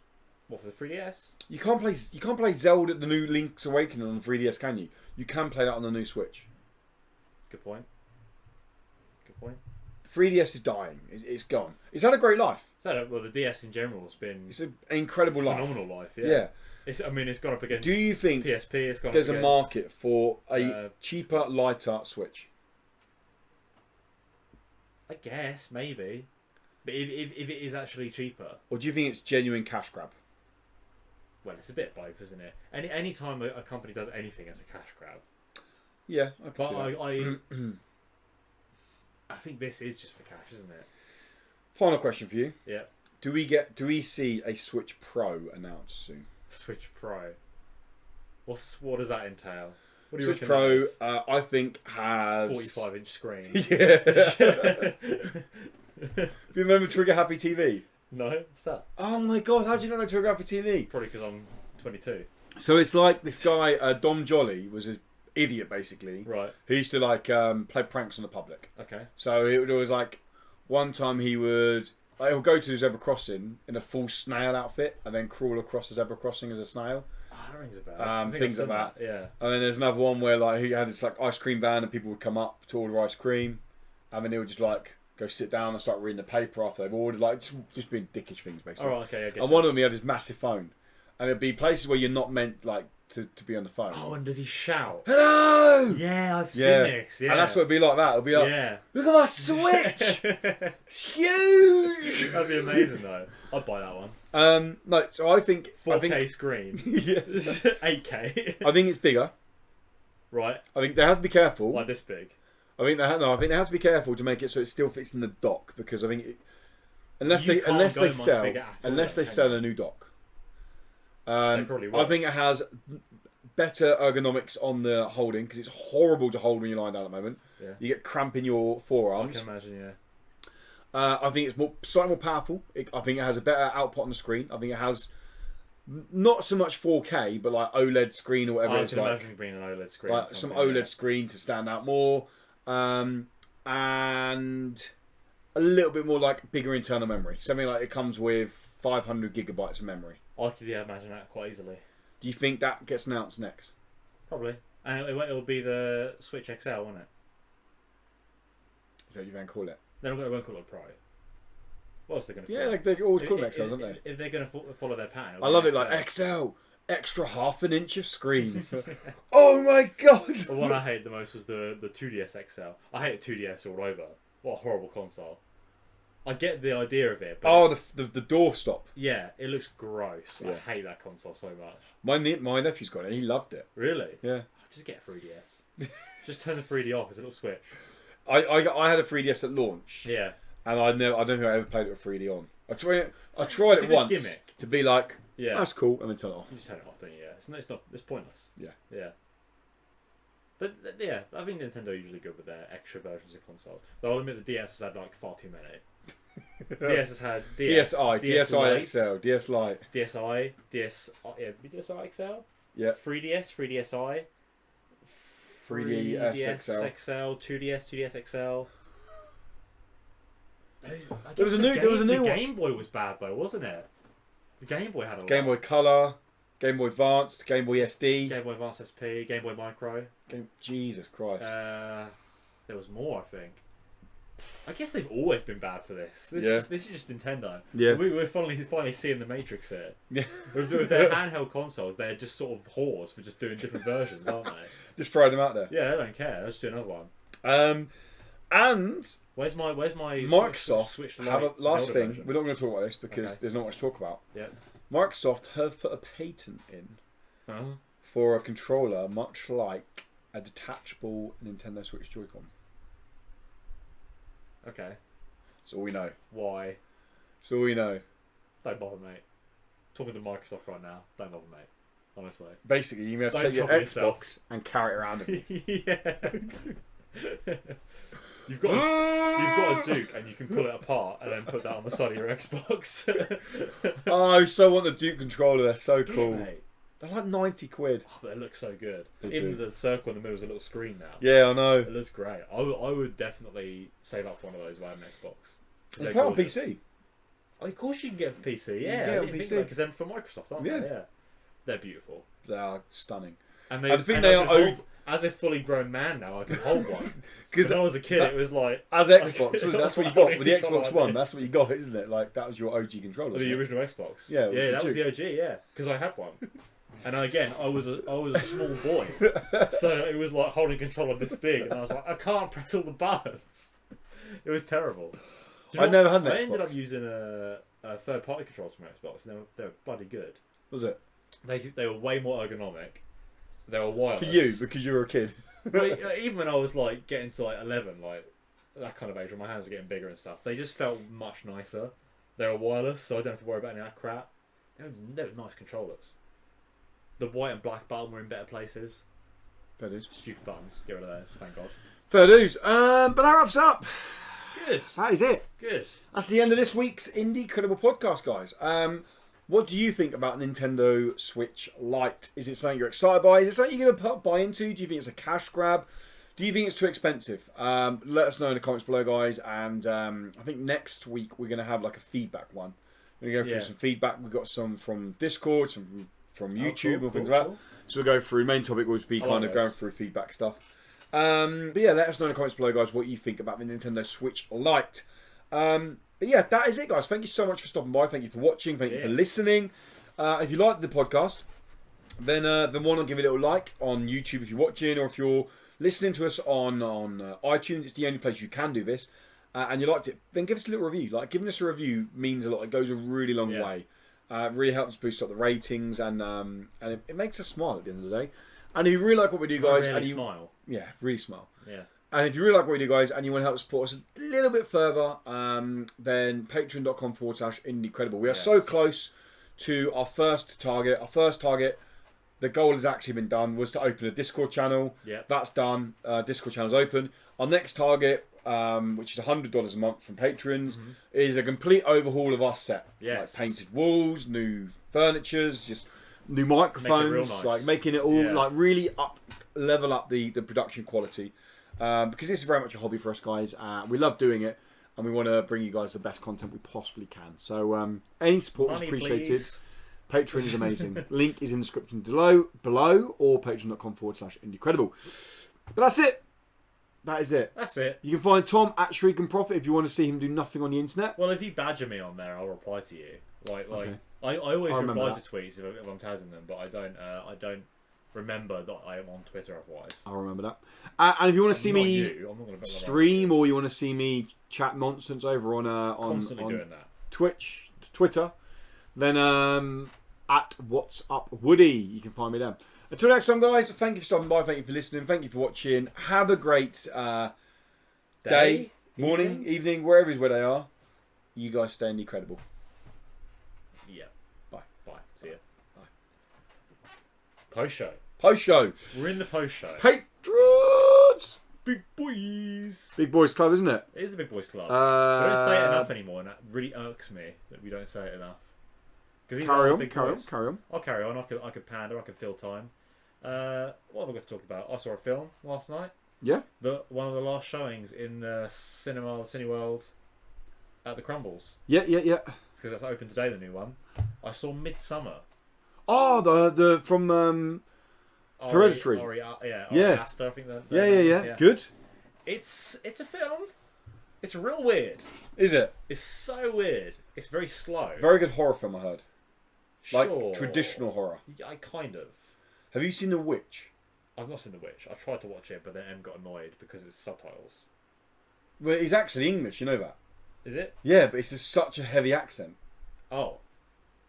What, for the 3DS? You can't play Zelda the new Link's Awakening on the 3DS, can you? You can play that on the new Switch. Good point. Good point. 3DS is dying. It's gone. It's had a great life. Well, the DS in general has been... It's an incredible phenomenal life, yeah. Yeah. It's gone up against Do you think PSP, it's gone there's up a against, market for a cheaper, lighter Switch? I guess, maybe. But if it is actually cheaper... Or do you think it's genuine cash grab? Well, it's a bit both, isn't it? Any time a company does anything, it's a cash grab. Yeah, I can But see that. I think this is just for cash, isn't it? Final question for you. Yeah. Do we see a Switch Pro announced soon? Switch Pro. What does that entail? What do Switch Pro, I think, has 45-inch screen. Yeah. Do you remember Trigger Happy TV? No, what's that? Oh my god, how do you not know Trigger Happy TV? Probably because I'm 22. So it's like this guy, Dom Jolly, was this idiot basically. Right. He used to like play pranks on the public. Okay. So it was like one time he'll go to the zebra crossing in a full snail outfit and then crawl across the zebra crossing as a snail. Oh, that rings a bell. Things like that. Yeah. And then there's another one where like he had this like ice cream van and people would come up to order ice cream, and then he would just like go sit down and start reading the paper after they've ordered, like just being dickish things basically. Oh, okay. I get and one of them he had his massive phone, and it'd be places where you're not meant like to be on the phone. Oh, and does he shout? Hello! Yeah, I've seen this. Yeah. And that's what it'd be like that. It'd be like, yeah. Look at my Switch! It's huge! That'd be amazing though. I'd buy that one. No, so I think 4K screen. Yeah. 8K. I think it's bigger. Right. I think they have to be careful. Like this big. I think they have to be careful to make it so it still fits in the dock, because I think unless they sell a new dock. They probably will. I think it has better ergonomics on the holding, because it's horrible to hold when you're lying down at the moment. Yeah. You get cramp in your forearms. I can imagine, yeah. I think it's slightly more powerful. I think it has a better output on the screen. I think it has not so much 4K, but like OLED screen or whatever it's like. I can imagine bringing an OLED screen. Like some OLED screen to stand out more. And a little bit more like bigger internal memory. Something like it comes with 500 gigabytes of memory. I could imagine that quite easily. Do you think that gets announced next? Probably. And it'll be the Switch XL, won't it? Is that what you're going to call it? They won't call it Pro. What else are they going to call it? Yeah, they always call them XLs, don't they? If they're going to follow their pattern. I love it, like XL, extra half an inch of screen. Oh my god! The one I hated the most was the 2DS XL. I hated 2DS all over. What a horrible console. I get the idea of it, but... Oh, the door stop. Yeah, it looks gross. Yeah. I hate that console so much. My nephew's got it. He loved it. Really? Yeah. Just get a 3DS. Just turn the 3D off. It's a little switch. I had a 3DS at launch. Yeah. And I don't think I ever played it with 3D on. I tried it once gimmick. to be like, yeah, that's cool, and then turn it off. You just turn it off, don't you? Yeah. It's pointless. Yeah. Yeah. But yeah, I think Nintendo are usually good with their extra versions of consoles. Though I'll admit the DS has had like far too many. DS has had DSi XL, DS Lite, DSi XL. Yeah. 3DS, 3DSi, 3DS XL, 2DS, 2DS XL. There was a new one. Game Boy was bad though, wasn't it? The Game Boy had a Game Boy Color, Game Boy Advanced, Game Boy SD, Game Boy Advance SP, Game Boy Micro. Jesus Christ. There was more, I think. I guess they've always been bad for this. This is just Nintendo. Yeah. We're finally seeing the Matrix here. Yeah. With their handheld consoles, they're just sort of whores for just doing different versions, aren't they? Just throw them out there. Yeah, they don't care. Let's do another one. And where's my Microsoft Switch have a last Zelda thing. version? We're not going to talk about this because there's not much to talk about. Yeah. Microsoft have put a patent in for a controller much like a detachable Nintendo Switch Joy-Con. Okay. That's all we know. Why? That's all we know. Don't bother, mate. Talking to Microsoft right now. Don't bother, mate. Honestly. Basically, you have to take your Xbox and carry it around with you. Yeah. You've got a Duke and you can pull it apart and then put that on the side of your Xbox. Oh, I so want the Duke controller. They're so cool. Mate. They're like 90 quid. Oh, but they look so good. They Even do. the circle in the middle is a little screen now. Yeah, I know. It looks great. I would definitely save up for one of those if I had an Xbox. They play on PC. Oh, of course you can get it for PC. Yeah, get it on PC because they're from Microsoft, aren't they? Yeah, they're beautiful. They are stunning. And I think they are. As a fully grown man now, I can hold one. Because when I was a kid, it was like as Xbox. That's what you got with the Xbox One. That's what you got, isn't it? Like that was your OG controller. The original Xbox. Yeah, that was the OG. Yeah, because I had one. And again, I was a small boy, so it was like holding a controller this big, and I was like, I can't press all the buttons. It was terrible. I never had an Xbox. I ended up using a third-party controller from Xbox, and they were bloody good. Was it? They were way more ergonomic. They were wireless. For you, because you were a kid. But even when I was like getting to like 11, like that kind of age, when my hands were getting bigger and stuff, they just felt much nicer. They were wireless, so I don't have to worry about any of that crap. They were nice controllers. The white and black button were in better places. Fair dues. Stupid buttons. Get rid of those. Thank God. Fair dues. But that wraps up. Good. That is it. Good. That's the end of this week's Indie Credible podcast, guys. What do you think about Nintendo Switch Lite? Is it something you're excited by? Is it something you're going to buy into? Do you think it's a cash grab? Do you think it's too expensive? Let us know in the comments below, guys. And I think next week we're going to have like a feedback one. We're going to go through some feedback. We've got some from Discord, some from YouTube and things like that. So we'll go through. Main topic will be kind of going through feedback stuff. But yeah, let us know in the comments below, guys, what you think about the Nintendo Switch Lite. But yeah, that is it, guys. Thank you so much for stopping by. Thank you for watching. Thank you for listening. If you like the podcast, then why not give it a little like on YouTube if you're watching, or if you're listening to us on iTunes. It's the only place you can do this. And you liked it, then give us a little review. Like, giving us a review means a lot. It goes a really long way. It really helps boost up the ratings, and it makes us smile at the end of the day. And if you really like what we do, guys, really smile. Yeah, really smile. Yeah. And if you really like what we do, guys, and you want to help support us a little bit further, then patreon.com/IndieCredible. We are so close to our first target. Our first target, the goal has actually been done, was to open a Discord channel. Yeah. That's done. Discord channel's open. Our next target, which is $100 a month from patrons, is a complete overhaul of our set. Yes. Like painted walls, new furnitures, just new microphones, nice. like making it all like really level up the production quality. Because this is very much a hobby for us, guys. We love doing it, and we want to bring you guys the best content we possibly can. So any support is appreciated. Please. Patreon is amazing. Link is in the description below, or patreon.com/IndieCredible. But that's it. That is it. That's it. You can find Tom at Shriek and Profit if you want to see him do nothing on the internet. Well, if you badger me on there, I'll reply to you. I always reply to tweets if I'm tagging them, but I don't remember that I am on Twitter otherwise. I'll remember that. And if you want to see me stream, or you want to see me chat nonsense over on constantly doing that Twitter, then at What's Up Woody, you can find me there. Until next time, guys, thank you for stopping by, thank you for listening, thank you for watching. Have a great day, morning, evening, wherever is where they are. You guys stay incredible. Yeah. Bye. See ya. Bye. Post show. We're in the post show. Patrons! Big boys. Big boys club, isn't it? It is the big boys club. We don't say it enough anymore, and that really irks me that we don't say it enough. Carry on. I'll carry on. I could pander. I could fill time. What have I got to talk about? I saw a film last night. Yeah. One of the last showings in the Cineworld at the Crumbles. Yeah. Because that's open today, the new one. I saw Midsummer. Oh, the from Hereditary. Ari Aster, I think that. Yeah. Good. It's a film. It's real weird. Is it? It's so weird. It's very slow. Very good horror film, I heard. Like Sure. traditional horror. I kind of. Have you seen The Witch? I've not seen The Witch. I tried to watch it, but then Em got annoyed because it's subtitles. Well, it's actually English, you know that? Is it? Yeah, but it's just such a heavy accent. Oh.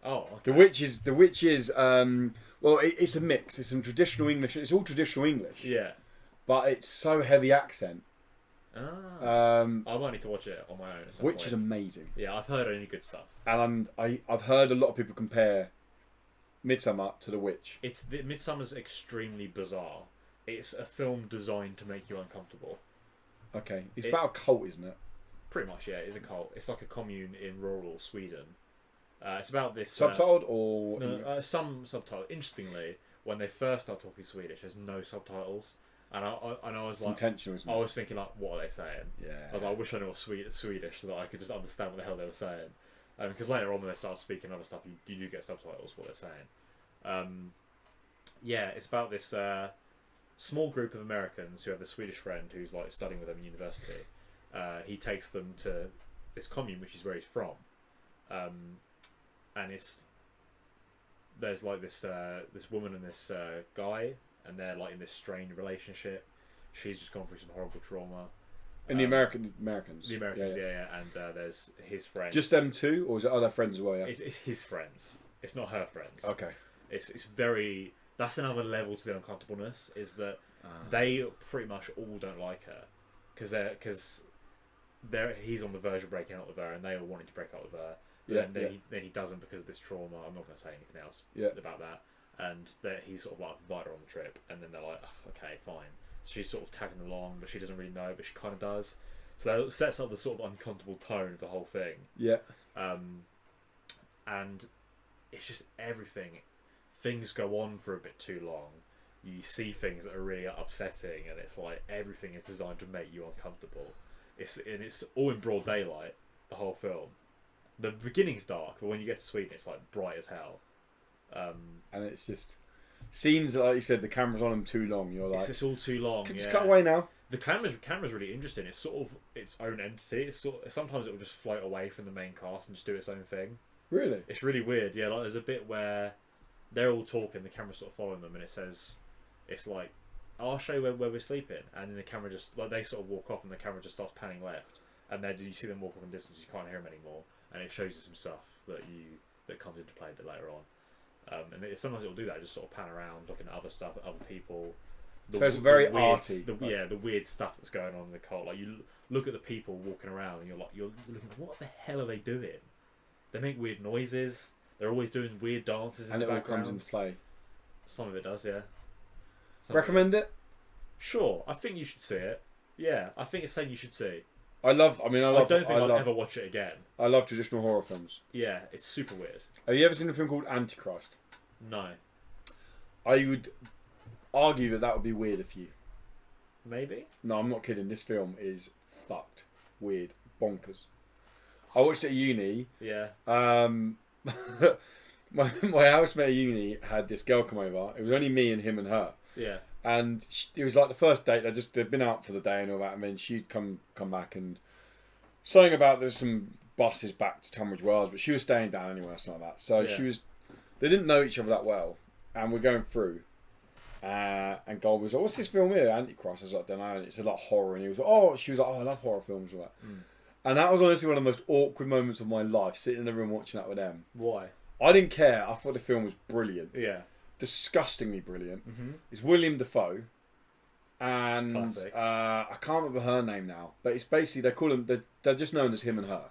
Okay. The Witch is well, it's a mix. It's some traditional English. It's all traditional English. Yeah. But it's so heavy accent. I might need to watch it on my own. Witch is amazing. Yeah, I've heard only good stuff. And I've heard a lot of people compare Midsummer to The Witch. Midsummer's extremely bizarre. It's a film designed to make you uncomfortable. Okay, it's about a cult, isn't it? Pretty much, yeah. It's a cult. It's like a commune in rural Sweden. It's about this subtitled or some subtitle. Interestingly, when they first start talking Swedish, there's no subtitles. And I was it's like, intentional, isn't it? I was thinking like, what are they saying? Yeah. I was like, I wish I knew Swedish so that I could just understand what the hell they were saying. Because later on when they start speaking other stuff, you do get subtitles what they're saying. Yeah, it's about this small group of Americans who have a Swedish friend who's like studying with them in university. He takes them to this commune, which is where he's from, and there's like this woman and this guy, and they're like in this strained relationship. She's just gone through some horrible trauma. And the Americans. The Americans, yeah. And there's his friends. Just them two, or is it other friends as well? Yeah, it's his friends. It's not her friends. Okay. It's very. That's another level to the uncomfortableness. Is that they pretty much all don't like her because he's on the verge of breaking up with her, and they all wanting to break up with her. Then he doesn't because of this trauma. I'm not going to say anything else about that. And he's sort of like invited her on the trip, and then they're like, oh, okay, fine. She's sort of tagging along, but she doesn't really know, but she kind of does. So that sets up the sort of uncomfortable tone of the whole thing. Yeah. And it's just everything. Things go on for a bit too long. You see things that are really upsetting, and it's like everything is designed to make you uncomfortable. It's all in broad daylight, the whole film. The beginning's dark, but when you get to Sweden, it's like bright as hell. And it's just scenes like you said, the camera's on them too long. You're like, it's all too long. Just cut away now. The camera's really interesting. It's sort of its own entity. Sometimes it will just float away from the main cast and just do its own thing. Really? It's really weird. Yeah, like there's a bit where they're all talking, the camera's sort of following them, and it says, it's like, I'll show you where we're sleeping, and then the camera just like they sort of walk off, and the camera just starts panning left, and then you see them walk off in distance. You can't hear them anymore, and it shows you some stuff that comes into play a bit later on. And sometimes it'll do that, just sort of pan around, looking at other stuff, at other people. So it's very the weird, arty. The weird stuff that's going on in the cult. Like you look at the people walking around, and you're looking, what the hell are they doing? They make weird noises. They're always doing weird dances in the background. And it all comes into play. Some of it does, yeah. Recommend it? Sure, I think you should see it. Yeah, I think it's something you should see. I don't think I'll ever watch it again. I love traditional horror films. Yeah, it's super weird. Have you ever seen a film called Antichrist? No. I would argue that would be weird if you. Maybe? No, I'm not kidding. This film is fucked. Weird. Bonkers. I watched it at uni. Yeah. My housemate at uni had this girl come over. It was only me and him and her. Yeah. And it was like the first date. They'd been out for the day and all that. And then she'd come back and something about there's some buses back to Tunbridge Wells, but she was staying down anyway, something like that. So they didn't know each other that well, and we're going through. And Gold was like, "What's this film here, Antichrist?" I was like, "I don't know." And it's a lot of horror, and she was like, "Oh, I love horror films," all that. And that was honestly one of the most awkward moments of my life, sitting in the room watching that with them. Why? I didn't care. I thought the film was brilliant. Yeah. Disgustingly brilliant. It's William Dafoe, and I can't remember her name now, but it's basically they call them they're just known as him and her.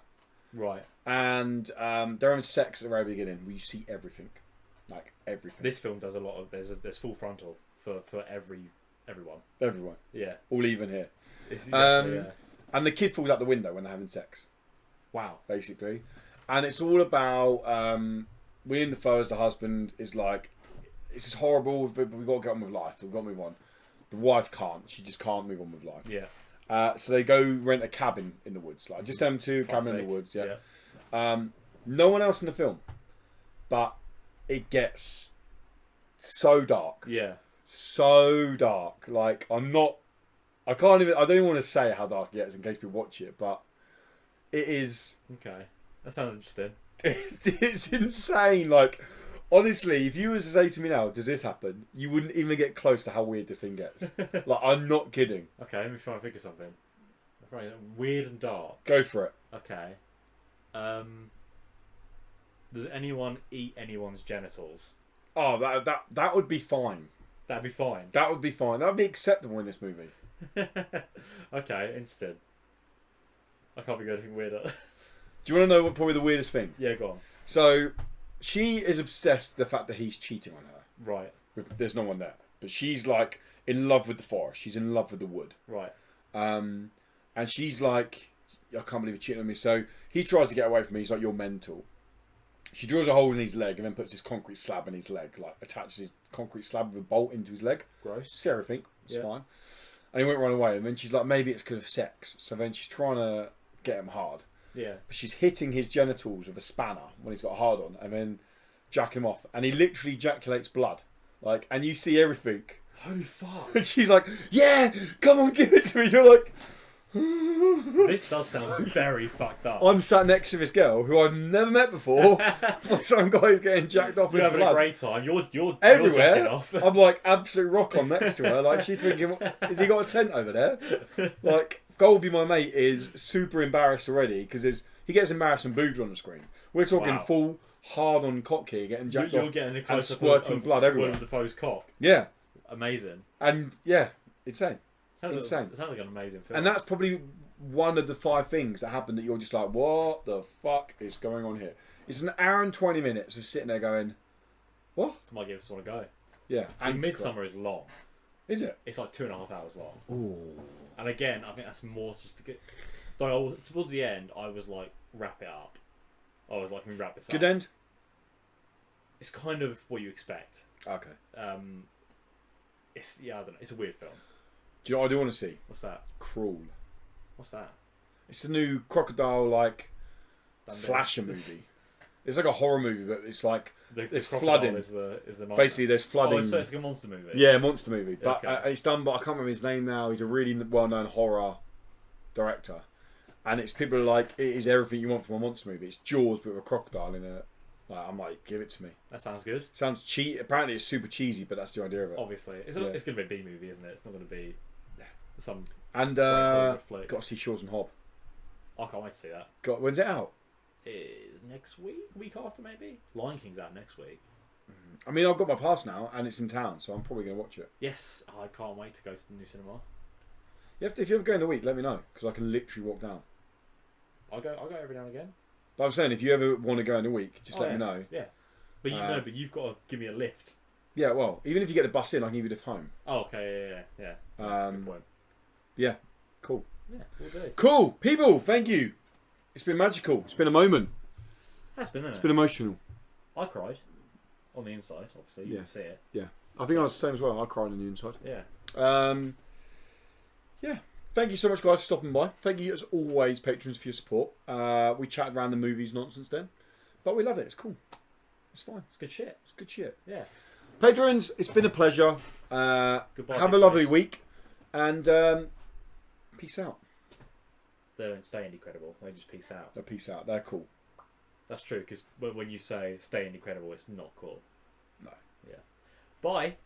Right. And they're having sex at the very beginning, where you see everything, like everything. This film does a lot of there's full frontal for everyone. Everyone. Yeah. All even here. Yeah. And the kid falls out the window when they're having sex. Wow. Basically, and it's all about William Dafoe as the husband is like, it's just horrible, but we've got to get on with life. We've got to move on. The wife can't. She just can't move on with life. Yeah. So they go rent a cabin in the woods, like just them two, cabin in the woods. Yeah. No one else in the film, but it gets so dark. Yeah. So dark. Like I don't even want to say how dark it gets in case people watch it, but it is. Okay. That sounds interesting. It's insane. Like, honestly, if you was to say to me now, does this happen? You wouldn't even get close to how weird the thing gets. Like, I'm not kidding. Okay, let me try and think of something. Weird and dark. Go for it. Okay. Does anyone eat anyone's genitals? Oh, that would be fine. That'd be fine. That would be fine. That would be acceptable in this movie. Okay, interesting. I can't think of anything weirder. Do you want to know what probably the weirdest thing? Yeah, go on. So, she is obsessed with the fact that he's cheating on her. Right. There's no one there. But she's like in love with the forest. She's in love with the wood. Right. And she's like, I can't believe you're cheating on me. So he tries to get away from me. He's like, you're mental. She drills a hole in his leg and then puts this concrete slab in his leg. Like attaches his concrete slab with a bolt into his leg. Gross. See everything. It's fine. And he won't run away. And then she's like, maybe it's because of sex. So then she's trying to get him hard. Yeah. But she's hitting his genitals with a spanner when he's got a hard on, and then jack him off, and he literally ejaculates blood, like, and you see everything. Holy fuck! And she's like, "Yeah, come on, give it to me." You're like, this does sound very fucked up. I'm sat next to this girl who I've never met before. Some guy's getting jacked off. You're having blood. a great time. You're Everywhere. jacking off. I'm like absolute rock on next to her. Like she's thinking, has he got a tent over there? Like Golby, my mate, is super embarrassed already because he gets embarrassed and boobs on the screen. We're talking full hard on cock here, getting jacked off. You're getting a and close squirting blood everywhere. Willem Dafoe's cock. Yeah, amazing. And yeah, insane. Insane. It sounds like an amazing film. And that's probably one of the 5 things that happen that you're just like, what the fuck is going on here? It's an hour and 20 minutes of sitting there going, what? I might give this one a go. Yeah. See, Midsummer is long. Is it? It's like 2.5 hours long. Ooh. And again, I think that's more just to get. Though towards the end, I was like, wrap it up. I was like, can we wrap this up? Good end? It's kind of what you expect. Okay. I don't know. It's a weird film. Do you know what I do want to see? What's that? Crawl. What's that? It's a new crocodile slasher movie. It's like a horror movie, but it's like there's flooding. Is the basically, there's flooding. Oh, so it's like a monster movie. Yeah, monster movie. But okay. It's done by, I can't remember his name now. He's a really well-known horror director, and it's people are like, it is everything you want from a monster movie. It's Jaws, but with a crocodile in it. Like, I'm like, give it to me. That sounds good. Sounds cheap. Apparently, it's super cheesy, but that's the idea of it. Obviously, it's going to be a B movie, isn't it? It's not going to be some. And got to see Shores and Hob. I can't wait to see that. When's it out? Is next week after maybe. Lion King's out next week. I mean, I've got my pass now, and it's in town, so I'm probably going to watch it. Yes, I can't wait to go to the new cinema. If you ever go in the week, let me know, because I can literally walk down. I'll go every now and again. But I'm saying, if you ever want to go in a week, just let me know. Yeah, but but you've got to give me a lift. Yeah, well, even if you get the bus in, I can give you the time. Oh, okay, yeah. That's a good point. Yeah, cool. Yeah, we'll do. Cool, people. Thank you. It's been magical. It's been a moment. That's been. It's been emotional. I cried on the inside. Obviously, you can see it. Yeah, I think I was the same as well. I cried on the inside. Yeah. Yeah. Thank you so much, guys, for stopping by. Thank you, as always, patrons, for your support. We chatted around the movies nonsense then, but we love it. It's cool. It's fine. It's good shit. It's good shit. Yeah. Patrons, it's been a pleasure. Goodbye. Have a lovely week, and peace out. They don't stay incredible. They just peace out. They peace out. They're cool. That's true, because when you say stay incredible, it's not cool. No. Yeah. Bye.